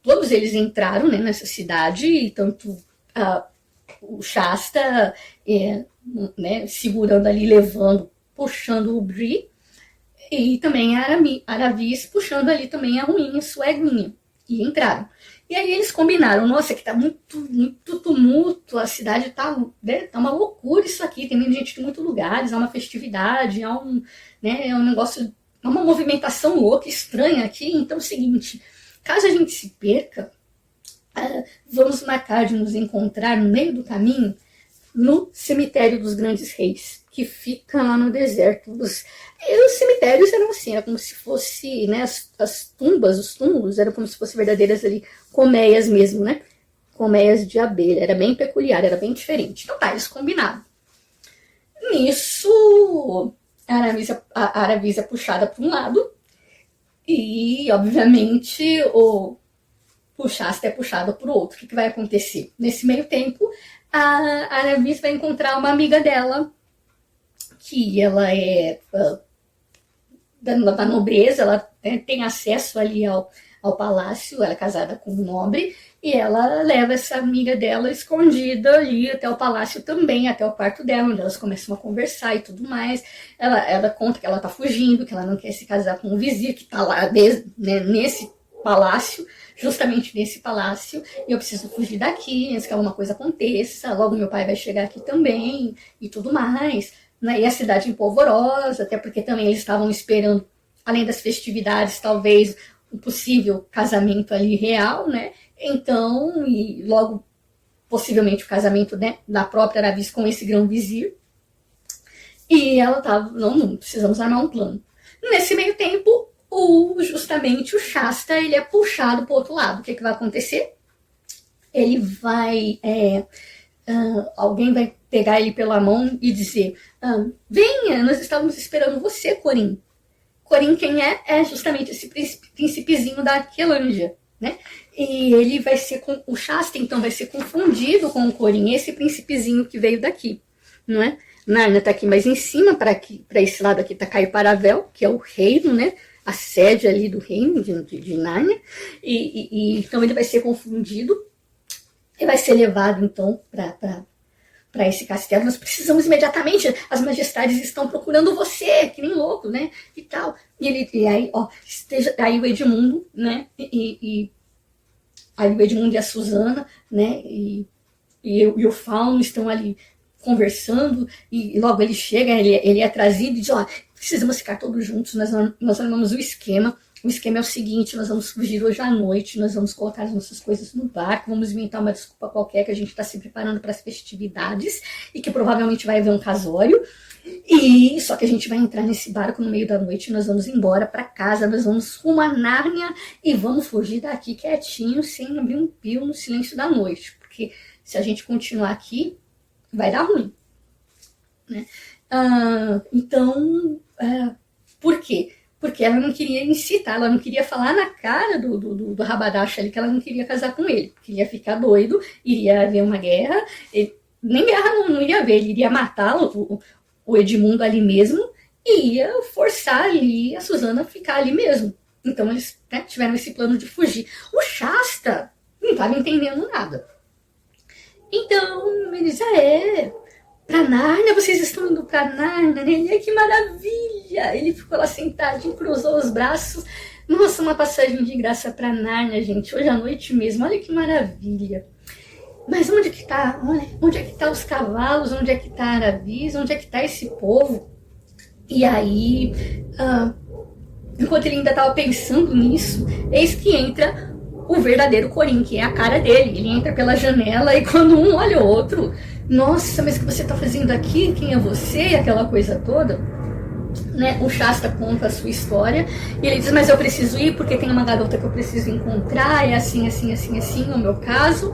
todos eles entraram, né, nessa cidade, e tanto o Shasta, né, segurando ali, levando, puxando o Bri, e também a Aravis puxando ali também a ruinha, sua eguinha, e entraram. E aí eles combinaram: nossa, que tá muito tumulto, a cidade tá uma loucura isso aqui, tem gente de muitos lugares, há uma festividade, há um negócio, há uma movimentação louca, estranha aqui, então é o seguinte, caso a gente se perca, vamos marcar de nos encontrar no meio do caminho, no cemitério dos grandes reis, que fica lá no deserto. E os cemitérios eram assim, era como se fosse, né, as tumbas, os túmulos, eram como se fossem verdadeiras ali colmeias mesmo, né? Colmeias de abelha, era bem peculiar, era bem diferente. Então tá, eles combinaram. Nisso, a Aravis é puxada para um lado e, obviamente, o Shasta é puxado para o outro. O que vai acontecer? Nesse meio tempo, a Aravis vai encontrar uma amiga dela, que ela é da nobreza, ela tem acesso ali ao palácio, ela é casada com um nobre, e ela leva essa amiga dela escondida ali até o palácio também, até o quarto dela, onde elas começam a conversar e tudo mais. Ela conta que ela tá fugindo, que ela não quer se casar com o vizir, que tá lá nesse palácio, justamente nesse palácio, e eu preciso fugir daqui antes que alguma coisa aconteça, logo meu pai vai chegar aqui também, e tudo mais, né? E a cidade empolvorosa, até porque também eles estavam esperando, além das festividades, talvez um possível casamento ali real, né? Então, e logo, possivelmente o casamento, né, da própria Aravis com esse grão-vizir, e ela tava: não, precisamos armar um plano. Nesse meio tempo, justamente o Shasta, ele é puxado para o outro lado. O que vai acontecer? Ele vai... alguém vai pegar ele pela mão e dizer: venha, nós estávamos esperando você, Corin. Corin quem é? É justamente esse príncipezinho da Aquelândia, né? E ele vai ser, o Shasta então vai ser confundido com o Corin, esse príncipezinho que veio daqui, não é? Narnia está aqui mais em cima, para esse lado aqui está Caio Paravel, que é o reino, né? A sede ali do reino de Nárnia, e então ele vai ser confundido e vai ser levado então para esse castelo. Nós precisamos imediatamente, as majestades estão procurando você, que nem louco, né, e tal. E aí, aí o Edmundo, né, aí o Edmundo e a Susana, né, e o Fauno estão ali conversando, e logo ele chega, ele é trazido e diz: precisamos ficar todos juntos, nós armamos o esquema, o esquema é o seguinte, nós vamos fugir hoje à noite, nós vamos colocar as nossas coisas no barco, vamos inventar uma desculpa qualquer que a gente está se preparando para as festividades e que provavelmente vai haver um casório. E só que a gente vai entrar nesse barco no meio da noite, nós vamos embora para casa, nós vamos rumo a Nárnia e vamos fugir daqui quietinho, sem abrir um pio no silêncio da noite, porque se a gente continuar aqui, vai dar ruim, né? Então, por quê? Porque ela não queria incitar, ela não queria falar na cara do Rabadash ali que ela não queria casar com ele, porque ia ficar doido, iria haver uma guerra, nem guerra não iria haver, ele iria matar o Edmundo ali mesmo e ia forçar ali a Susana a ficar ali mesmo. Então eles, né, tiveram esse plano de fugir. O Shasta não estava entendendo nada. Então ele já pra Nárnia, vocês estão indo pra Nárnia, né? Ai, que maravilha! Ele ficou lá sentadinho, cruzou os braços. Nossa, uma passagem de graça pra Nárnia, gente. Hoje à noite mesmo, olha que maravilha. Mas onde que tá? Onde é que tá os cavalos? Onde é que tá Aravis? Onde é que tá esse povo? E aí, enquanto ele ainda estava pensando nisso, eis que entra o verdadeiro Corin, que é a cara dele. Ele entra pela janela e quando um olha o outro, nossa, mas o que você está fazendo aqui? Quem é você? E aquela coisa toda. Né? O Shasta conta a sua história e ele diz, mas eu preciso ir porque tem uma garota que eu preciso encontrar, é assim, assim, assim, assim, o meu caso.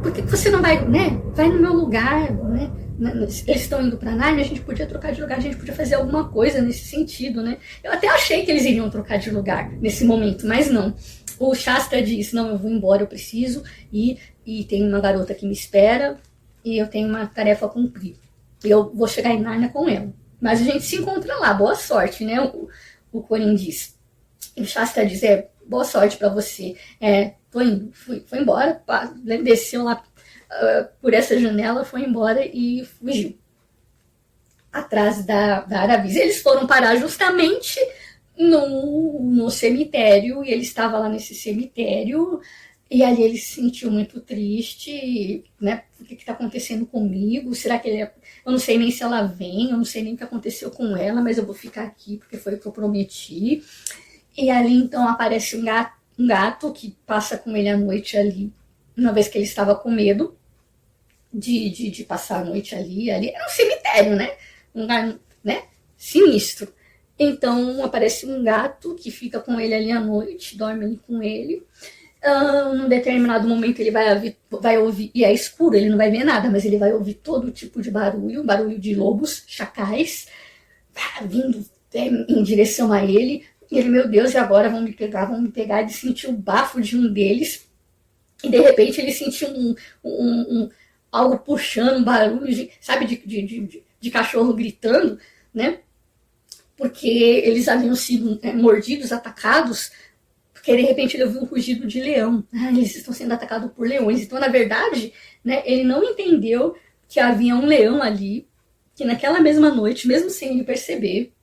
Por que você não vai, né? Vai no meu lugar, né? Eles estão indo para Nárnia, a gente podia trocar de lugar, a gente podia fazer alguma coisa nesse sentido, né? Eu até achei que eles iriam trocar de lugar nesse momento, mas não. O Shasta diz, não, eu vou embora, eu preciso ir, e tem uma garota que me espera e eu tenho uma tarefa a cumprir. Eu vou chegar em Nárnia com ela. Mas a gente se encontra lá, boa sorte, né? O Corin diz. E o Shasta diz, boa sorte para você. Tô indo, foi embora, desceu lá por essa janela, foi embora e fugiu. Atrás da Aravis. Eles foram parar justamente no cemitério, e ele estava lá nesse cemitério, e ali ele se sentiu muito triste, né? O que está acontecendo comigo? Será que ele eu não sei nem se ela vem, eu não sei nem o que aconteceu com ela, mas eu vou ficar aqui porque foi o que eu prometi. E ali então aparece um gato que passa com ele a noite ali, uma vez que ele estava com medo de passar a noite ali era um cemitério, né? Um lugar, né? Sinistro. Então aparece um gato que fica com ele ali à noite, dorme ali com ele. Num determinado momento ele vai ouvir, e é escuro, ele não vai ver nada, mas ele vai ouvir todo tipo de barulho de lobos, chacais, vindo em direção a ele. E ele, meu Deus, e agora vão me pegar. Ele sentiu o bafo de um deles, e de repente ele sentiu algo puxando, um barulho, sabe, de cachorro gritando, né? Porque eles haviam sido mordidos, atacados, porque de repente ele ouviu um rugido de leão. Eles estão sendo atacados por leões. Então, na verdade, né, ele não entendeu que havia um leão ali, que naquela mesma noite, mesmo sem ele perceber,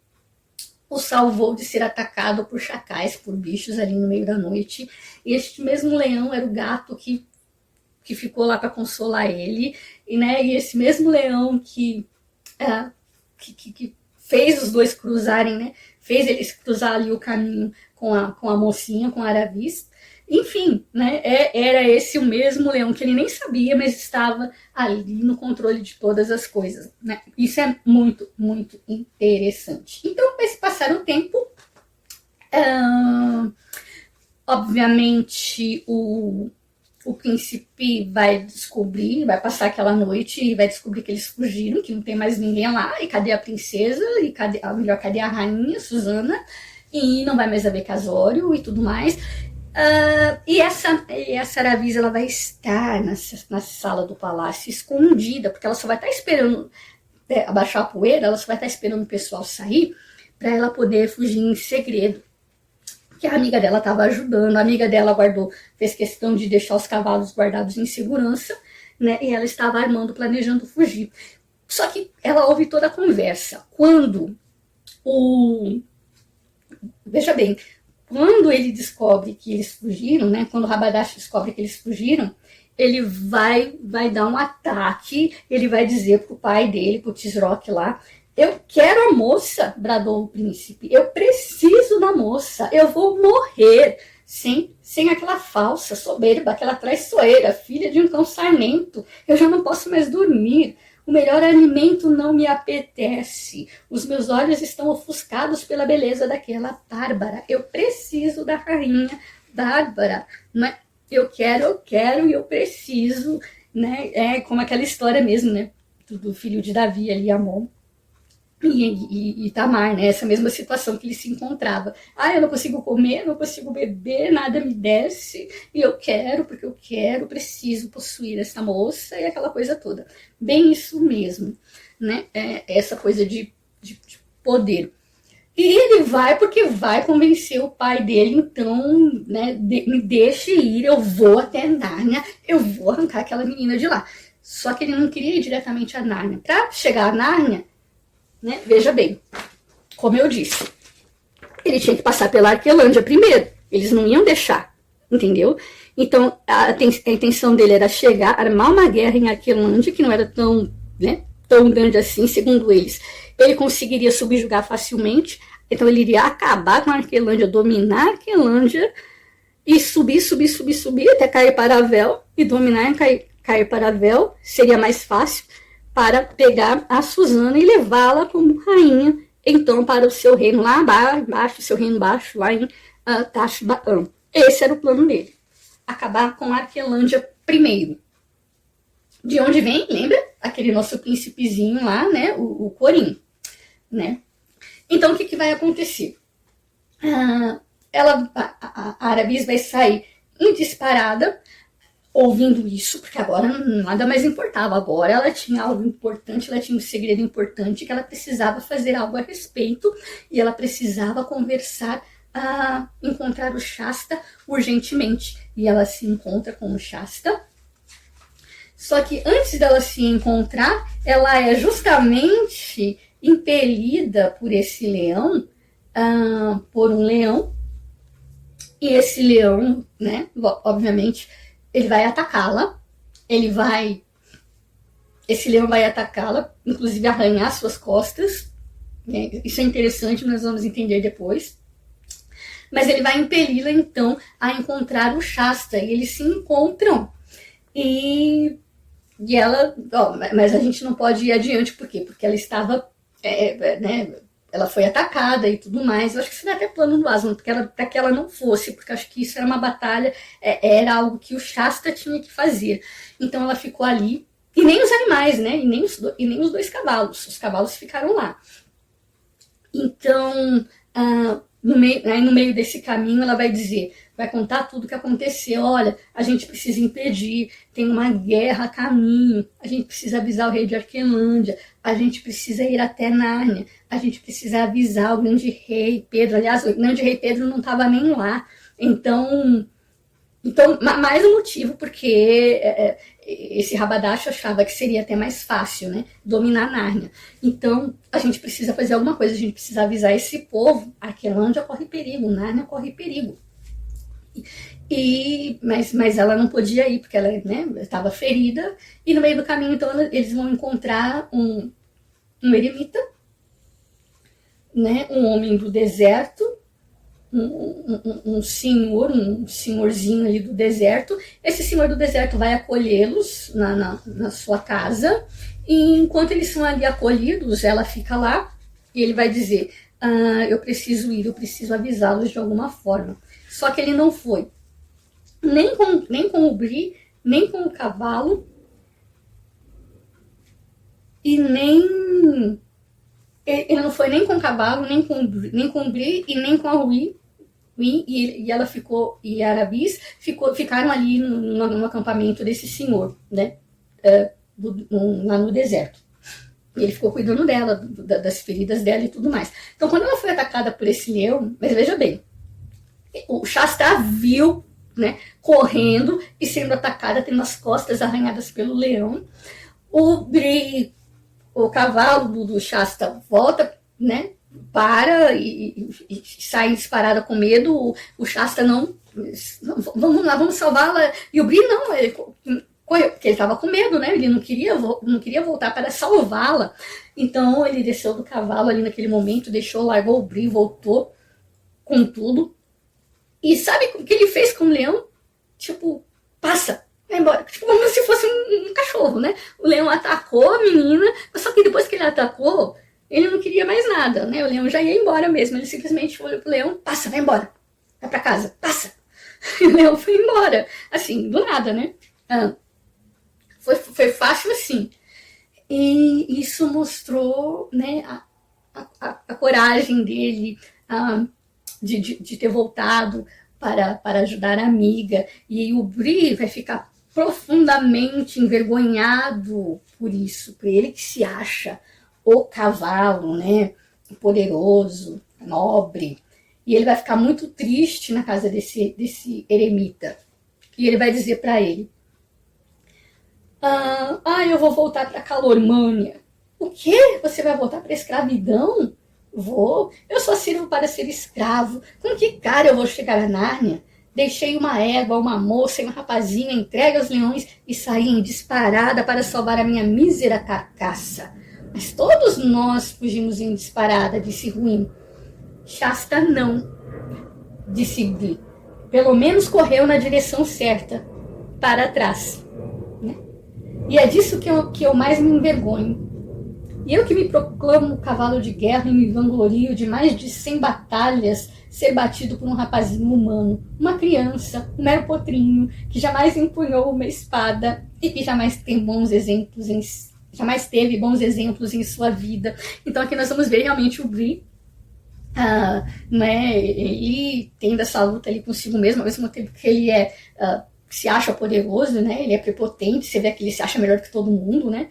o salvou de ser atacado por chacais, por bichos ali no meio da noite. E este mesmo leão era o gato que ficou lá para consolar ele. E esse mesmo leão que fez os dois cruzarem, né? Fez eles cruzar ali o caminho com a mocinha, com a Aravis. Enfim, né? Era esse o mesmo leão que ele nem sabia, mas estava ali no controle de todas as coisas, né? Isso é muito, muito interessante. Então, vai se passar o tempo. Obviamente, o príncipe vai passar aquela noite e vai descobrir que eles fugiram, que não tem mais ninguém lá, e cadê a princesa, e cadê a rainha, Susana, e não vai mais haver casório e tudo mais. E essa Aravis, ela vai estar na sala do palácio, escondida, porque ela só vai estar esperando abaixar a poeira, ela só vai estar esperando o pessoal sair, para ela poder fugir em segredo. Que a amiga dela estava ajudando, a amiga dela fez questão de deixar os cavalos guardados em segurança, né? E ela estava planejando fugir. Só que ela ouve toda a conversa. Veja bem, quando ele descobre que eles fugiram, né? Quando o Rabadash descobre que eles fugiram, ele vai dar um ataque, ele vai dizer pro pai dele, pro Tisroc lá, eu quero a moça, bradou o príncipe, eu preciso da moça. moça, eu vou morrer sem aquela falsa soberba, aquela traiçoeira, filha de um cão sarnento. Eu já não posso mais dormir. O melhor alimento não me apetece. Os meus olhos estão ofuscados pela beleza daquela Bárbara. Eu preciso da rainha Bárbara. Mas eu quero e eu preciso, né? É como aquela história mesmo, né? Do filho de Davi ali, Amon. E Tamar, né? Essa mesma situação que ele se encontrava. Eu não consigo comer, não consigo beber, nada me desce, e eu quero, porque eu quero, preciso possuir essa moça, e aquela coisa toda. Bem isso mesmo, né? Essa coisa de poder. E ele vai porque vai convencer o pai dele, então, né? Me deixe ir, eu vou até Nárnia, eu vou arrancar aquela menina de lá. Só que ele não queria ir diretamente a Nárnia. Para chegar a Nárnia, né? Veja bem, como eu disse, ele tinha que passar pela Arquelândia primeiro. Eles não iam deixar, entendeu? Então, a intenção dele era chegar, armar uma guerra em Arquelândia, que não era tão, né, tão grande assim, segundo eles. Ele conseguiria subjugar facilmente, então ele iria acabar com a Arquelândia, dominar a Arquelândia, e subir até cair para Avel, e dominar e cair para Avel seria mais fácil, para pegar a Susana e levá-la como rainha, então, para o seu reino lá abaixo, seu reino baixo, lá em Tashbaan. Esse era o plano dele. Acabar com a Arquelândia primeiro. De onde vem, lembra? Aquele nosso príncipezinho lá, né? O Corim, né? Então, o que vai acontecer? A Aravis vai sair em disparada, ouvindo isso, porque agora nada mais importava. Agora ela tinha algo importante, ela tinha um segredo importante, que ela precisava fazer algo a respeito, e ela precisava conversar, encontrar o Shasta urgentemente. E ela se encontra com o Shasta. Só que antes dela se encontrar, ela é justamente impelida por esse leão, por um leão, e esse leão, né, obviamente, ele vai atacá-la, esse leão vai atacá-la, inclusive arranhar suas costas, né? Isso é interessante, nós vamos entender depois. Mas ele vai impeli-la, então, a encontrar o Shasta, e eles se encontram, e ela, mas a gente não pode ir adiante, por quê? Porque ela estava, né, ela foi atacada e tudo mais. Eu acho que isso era até plano do Aslan, para que ela não fosse, porque eu acho que isso era uma batalha, era algo que o Shasta tinha que fazer. Então ela ficou ali, e nem os animais, né? E nem os dois cavalos. Os cavalos ficaram lá. Então, no meio desse caminho, ela vai dizer, vai contar tudo o que aconteceu. Olha, a gente precisa impedir, tem uma guerra a caminho, a gente precisa avisar o rei de Arquelândia, a gente precisa ir até Nárnia, a gente precisa avisar o grande rei Pedro. Aliás, o grande rei Pedro não estava nem lá. Então, mais um motivo porque esse Rabadash achava que seria até mais fácil, né, dominar Nárnia. Então, a gente precisa fazer alguma coisa, a gente precisa avisar esse povo. Arquelândia corre perigo, Nárnia corre perigo. Mas ela não podia ir, porque ela, né, estava ferida, e no meio do caminho, então, eles vão encontrar um eremita, né, um homem do deserto, um senhorzinho ali do deserto. Esse senhor do deserto vai acolhê-los na sua casa, e enquanto eles são ali acolhidos, ela fica lá, e ele vai dizer, eu preciso ir, eu preciso avisá-los de alguma forma. Só que ele não foi, nem com o Bri, nem com o cavalo, e ele não foi nem com o cavalo, nem com o Bri, e nem com a Rui. E ela ficou, e a Aravis ficaram ali no acampamento desse senhor, né, lá no deserto. E ele ficou cuidando dela, das feridas dela e tudo mais. Então, quando ela foi atacada por esse leão, mas veja bem, o Shasta viu, né, correndo e sendo atacada, tendo as costas arranhadas pelo leão. O cavalo do Shasta volta, né, para e sai disparada com medo. O Shasta não, vamos lá, vamos salvá-la. E o Bri não, ele correu, porque ele estava com medo, né, ele não queria voltar para salvá-la. Então ele desceu do cavalo ali naquele momento, largou o Bri, voltou com tudo. E sabe o que ele fez com o leão? Tipo, passa, vai embora. Tipo, como se fosse um cachorro, né? O leão atacou a menina, só que depois que ele atacou, ele não queria mais nada, né? O leão já ia embora mesmo. Ele simplesmente olhou pro leão, passa, vai embora. Vai pra casa, passa. E o leão foi embora. Assim, do nada, né? Foi fácil assim. E isso mostrou, né, a coragem dele de ter voltado para ajudar a amiga. E o Bree vai ficar profundamente envergonhado por isso, por ele que se acha o cavalo, né, poderoso, nobre. E ele vai ficar muito triste na casa desse eremita. E ele vai dizer para ele: eu vou voltar para Calormânia. O quê? Você vai voltar para a escravidão? Vou. Eu só sirvo para ser escravo. Com que cara eu vou chegar a Nárnia? Deixei uma égua, uma moça e um rapazinho entregue aos leões e saí em disparada para salvar a minha mísera carcaça. Mas todos nós fugimos em disparada, disse Ruim. Shasta não, disse Bree. Pelo menos correu na direção certa, para trás. Né? E é disso que eu mais me envergonho. E eu que me proclamo cavalo de guerra e me vanglorio de mais de 100 batalhas ser batido por um rapazinho humano, uma criança, um mero potrinho, que jamais empunhou uma espada e que jamais teve bons exemplos em sua vida. Então aqui nós vamos ver realmente o Bree, né, ele tendo essa luta ali consigo mesmo, ao mesmo tempo que ele se acha poderoso, né, ele é prepotente, você vê que ele se acha melhor que todo mundo, né,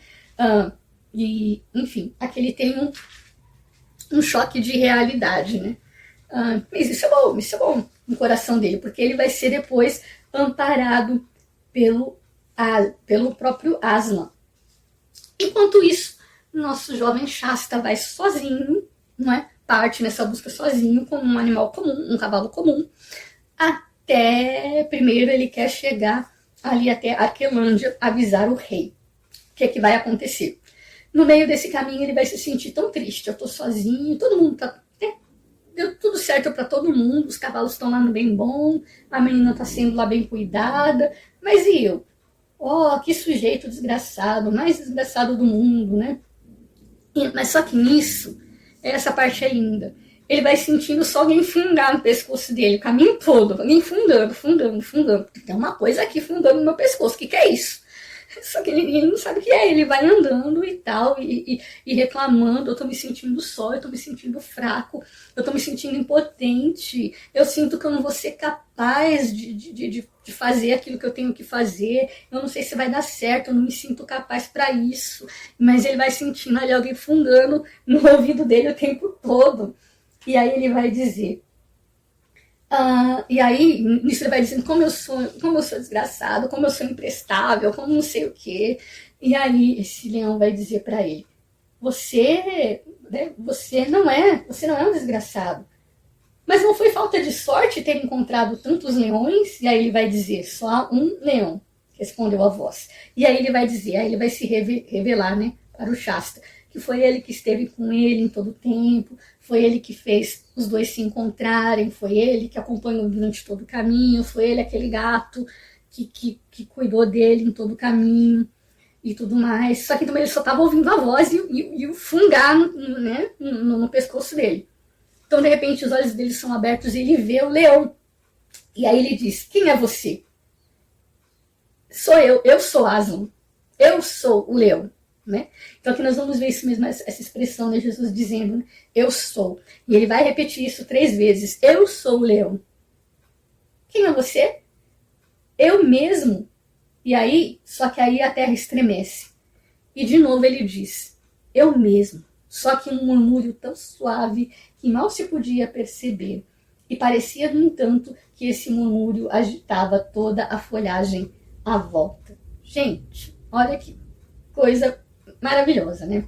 e enfim, aqui ele tem um choque de realidade, né. Mas isso é bom no coração dele, porque ele vai ser depois amparado pelo próprio Aslan. Enquanto isso, nosso jovem Shasta vai sozinho, não é? Parte nessa busca sozinho, como um animal comum, um cavalo comum, até primeiro ele quer chegar ali até Arquelândia, avisar o rei. O que é que vai acontecer? No meio desse caminho ele vai se sentir tão triste, eu tô sozinho, todo mundo tá... Deu tudo certo para todo mundo, os cavalos estão lá no bem bom, a menina tá sendo lá bem cuidada, mas e eu? Que sujeito desgraçado, mais desgraçado do mundo, né? Mas só que nisso, essa parte é linda. Ele vai sentindo só alguém fundar no pescoço dele, o caminho todo, alguém fundando. Tem uma coisa aqui fundando no meu pescoço, o que é isso? Só que ele não sabe o que é, ele vai andando e tal, e reclamando, eu tô me sentindo só, eu tô me sentindo fraco, eu tô me sentindo impotente, eu sinto que eu não vou ser capaz de fazer aquilo que eu tenho que fazer, eu não sei se vai dar certo, eu não me sinto capaz para isso, mas ele vai sentindo ali alguém fundando no ouvido dele o tempo todo, e aí ele vai dizer... e aí, nisso ele vai dizendo como eu sou desgraçado, como eu sou imprestável, como não sei o quê. E aí esse leão vai dizer para ele: você não é um desgraçado. Mas não foi falta de sorte ter encontrado tantos leões? E aí ele vai dizer: só um leão, respondeu a voz. E aí ele vai dizer, aí ele vai se revelar, né, para o Shasta, que foi ele que esteve com ele em todo o tempo, foi ele que fez os dois se encontrarem, foi ele que acompanhou durante todo o caminho, foi ele aquele gato que cuidou dele em todo o caminho e tudo mais. Só que também ele só estava ouvindo a voz e o fungar no pescoço dele. Então, de repente, os olhos dele são abertos e ele vê o leão. E aí ele diz: quem é você? Sou eu sou Aslan, eu sou o leão. Né? Então aqui nós vamos ver isso mesmo, essa expressão, né? Jesus dizendo, né? Eu sou. E ele vai repetir isso 3 vezes. Eu sou o leão. Quem é você? Eu mesmo. E aí, só que aí a terra estremece. E de novo ele diz, eu mesmo. Só que um murmúrio tão suave que mal se podia perceber. E parecia, no entanto, que esse murmúrio agitava toda a folhagem à volta. Gente, olha que coisa maravilhosa, né?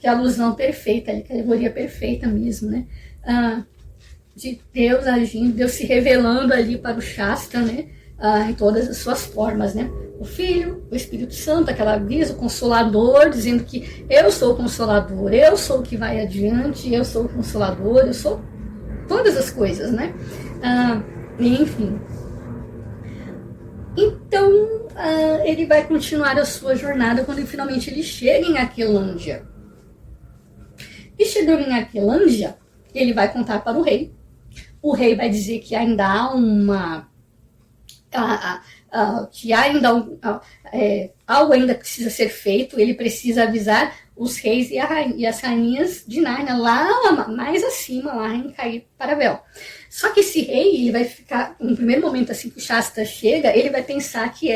Que alusão perfeita, que alegoria perfeita mesmo, né? De Deus agindo, Deus se revelando ali para o Shasta, né? em todas as suas formas, né? O Filho, o Espírito Santo, aquela brisa, o Consolador, dizendo que eu sou o Consolador, eu sou o que vai adiante, eu sou o Consolador, eu sou todas as coisas, né? Enfim. Então, ele vai continuar a sua jornada quando finalmente ele chega em Aquelândia. E chegando em Aquelândia, ele vai contar para o rei. O rei vai dizer que ainda há algo ainda precisa ser feito. Ele precisa avisar os reis e as rainhas de Nárnia lá mais acima, lá em Cair Paravel. Só que esse rei, ele vai ficar, no primeiro momento assim que o Shasta chega, ele vai pensar que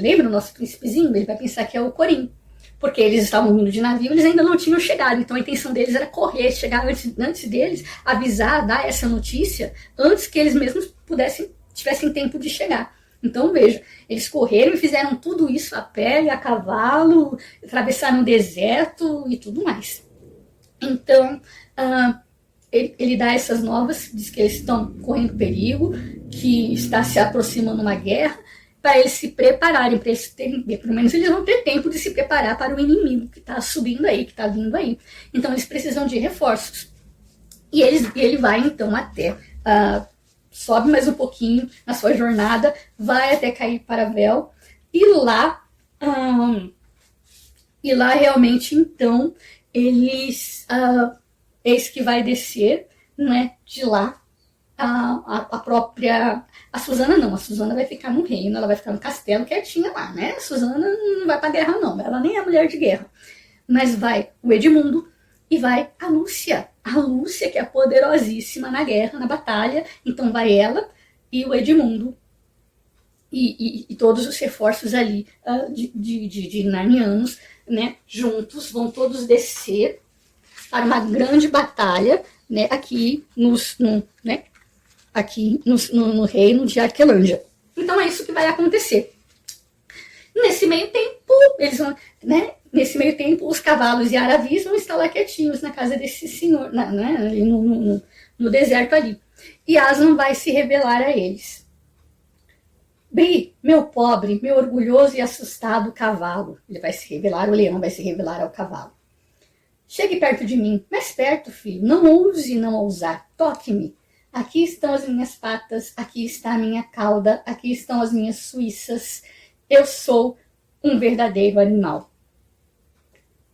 lembra o nosso príncipezinho? Ele vai pensar que é o Corim. Porque eles estavam vindo de navio, eles ainda não tinham chegado. Então a intenção deles era correr, chegar antes deles, avisar, dar essa notícia, antes que eles mesmos tivessem tempo de chegar. Então veja, eles correram e fizeram tudo isso a pé e a cavalo, atravessaram o deserto e tudo mais. Então ele dá essas novas, diz que eles estão correndo perigo, que está se aproximando uma guerra, para eles se prepararem, para eles terem, pelo menos eles vão ter tempo de se preparar para o inimigo que está subindo aí, que está vindo aí. Então eles precisam de reforços. E ele vai então até, sobe mais um pouquinho na sua jornada, vai até Cair Paravel, e lá realmente então eles, eis que vai descer, né, de lá, a Susana não, a Susana vai ficar no reino, ela vai ficar no castelo quietinha lá, né? A Susana não vai pra guerra não, ela nem é mulher de guerra. Mas vai o Edmundo e vai a Lúcia que é poderosíssima na guerra, na batalha. Então vai ela e o Edmundo e todos os reforços ali de narnianos, né? Juntos vão todos descer para uma grande batalha, né? Aqui no reino de Aquelândia. Então é isso que vai acontecer. Nesse meio tempo, os cavalos e aravis vão estar lá quietinhos na casa desse senhor, ali no deserto ali. E Aslan vai se revelar a eles. Bri, meu pobre, meu orgulhoso e assustado cavalo. Ele vai se revelar, o leão vai se revelar ao cavalo. Chegue perto de mim, mais perto, filho. Não ouse não ousar. Toque-me. Aqui estão as minhas patas, aqui está a minha cauda, aqui estão as minhas suíças. Eu sou um verdadeiro animal.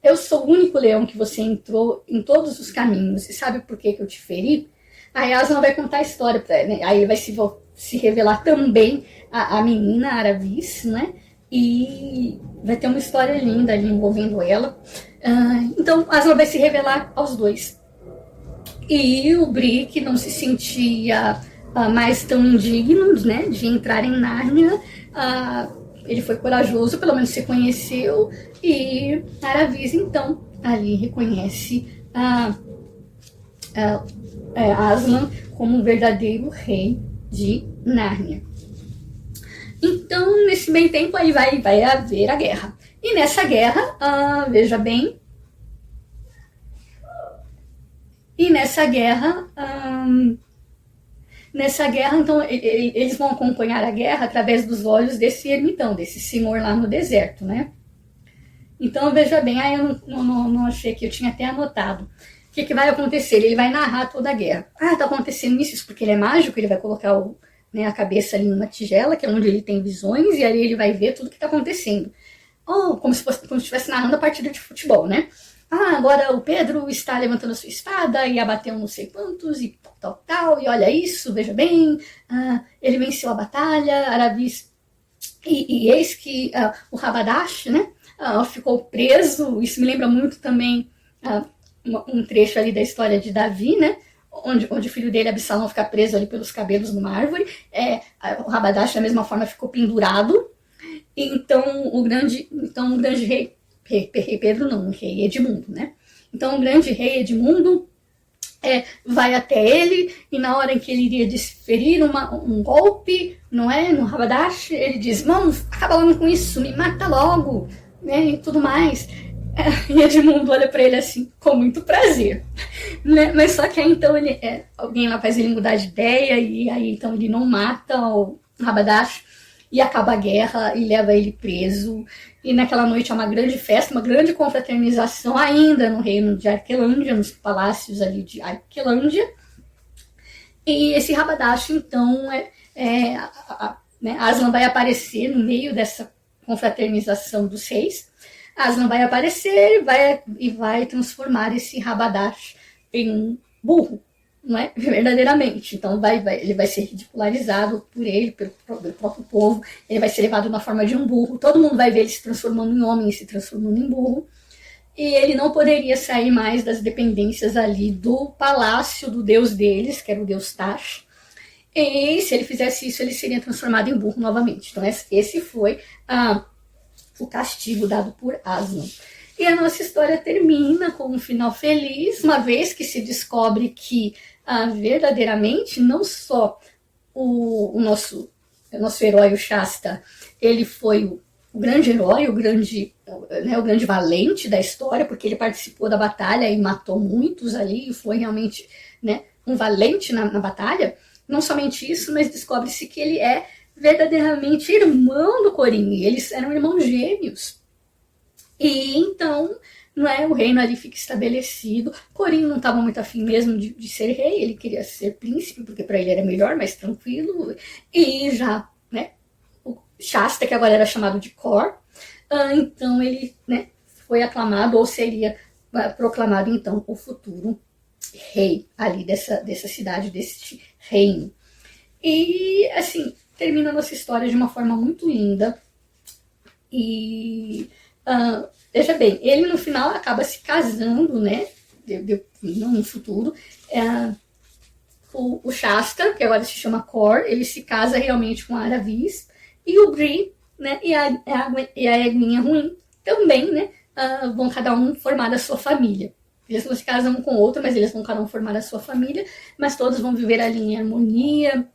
Eu sou o único leão que você entrou em todos os caminhos. E sabe por que eu te feri? Aí Aslan vai contar a história para ela, né? Aí ele vai se revelar também a menina Aravis, né? E vai ter uma história linda ali envolvendo ela. Então Aslan vai se revelar aos dois. E o Bri, que não se sentia mais tão indigno, né, de entrar em Nárnia, ele foi corajoso, pelo menos se conheceu, e Aravis, então, ali reconhece Aslan como um verdadeiro rei de Nárnia. Então, nesse meio tempo, aí vai haver a guerra. E nessa guerra, veja bem, então, eles vão acompanhar a guerra através dos olhos desse ermitão, desse senhor lá no deserto, né? Então, veja bem, eu não achei que eu tinha até anotado. O que vai acontecer? Ele vai narrar toda a guerra. Tá acontecendo isso porque ele é mágico, ele vai colocar a cabeça ali numa tigela, que é onde ele tem visões, e ali ele vai ver tudo que está acontecendo. Como se estivesse narrando a partida de futebol, né? Agora o Pedro está levantando a sua espada e abateu não sei quantos e tal, e olha isso, veja bem, ele venceu a batalha, Aravis, e eis que o Rabadash, né, ficou preso. Isso me lembra muito também um trecho ali da história de Davi, né, onde o filho dele, Absalão, fica preso ali pelos cabelos numa árvore. O Rabadash, da mesma forma, ficou pendurado. Então o grande rei Pedro não, o rei Edmundo, né? Então o grande rei Edmundo vai até ele, e na hora em que ele iria desferir um golpe, não é, no Rabadash, ele diz: vamos, acaba logo com isso, me mata logo, né, e tudo mais. E Edmundo olha para ele assim, com muito prazer, né? Mas só que aí então alguém lá faz ele mudar de ideia, e aí então ele não mata Rabadash, e acaba a guerra e leva ele preso. E naquela noite há uma grande festa, uma grande confraternização ainda no reino de Arquelândia, nos palácios ali de Arquelândia. E esse Rabadash, então, né, Aslan vai aparecer no meio dessa confraternização dos reis. Aslan vai aparecer e vai transformar esse Rabadash em um burro, não é? Verdadeiramente. Então ele vai ser ridicularizado por ele, pelo próprio povo. Ele vai ser levado na forma de um burro. Todo mundo vai ver ele se transformando em homem e se transformando em burro. E ele não poderia sair mais das dependências ali do palácio do deus deles, que era o deus Tash. E se ele fizesse isso, ele seria transformado em burro novamente. Então esse foi o castigo dado por Aslan. E a nossa história termina com um final feliz, uma vez que se descobre que verdadeiramente não só o nosso herói, o Shasta, ele foi o grande herói, o grande valente da história, porque ele participou da batalha e matou muitos ali, e foi realmente, né, um valente na batalha. Não somente isso, mas descobre-se que ele é verdadeiramente irmão do Corin. Eles eram irmãos gêmeos. E então, não é, o reino ali fica estabelecido. Corin não estava muito afim mesmo de ser rei, ele queria ser príncipe, porque para ele era melhor, mais tranquilo. E já, né, o Shasta, que agora era chamado de Kor, então ele, né, foi aclamado, ou seria proclamado então o futuro rei ali dessa cidade, deste reino. E assim, termina a nossa história de uma forma muito linda. E veja bem, ele no final acaba se casando, né? No futuro. O Shasta, que agora se chama Kor, ele se casa realmente com a Aravis. E o Bree, né? E a Eguinha Ruim também, né? Vão cada um formar a sua família. Eles não se casam um com o outro, mas eles vão cada um formar a sua família. Mas todos vão viver ali em harmonia,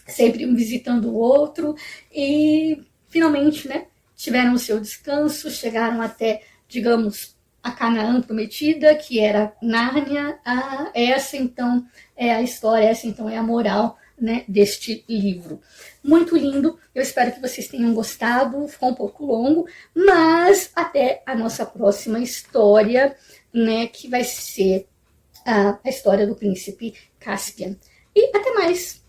sempre um visitando o outro. E finalmente, né? Tiveram o seu descanso, chegaram até, digamos, a Canaã prometida, que era Nárnia. Essa, então, é a história, essa, então, é a moral, né, deste livro. Muito lindo, eu espero que vocês tenham gostado, ficou um pouco longo, mas até a nossa próxima história, né, que vai ser a história do príncipe Caspian. E até mais!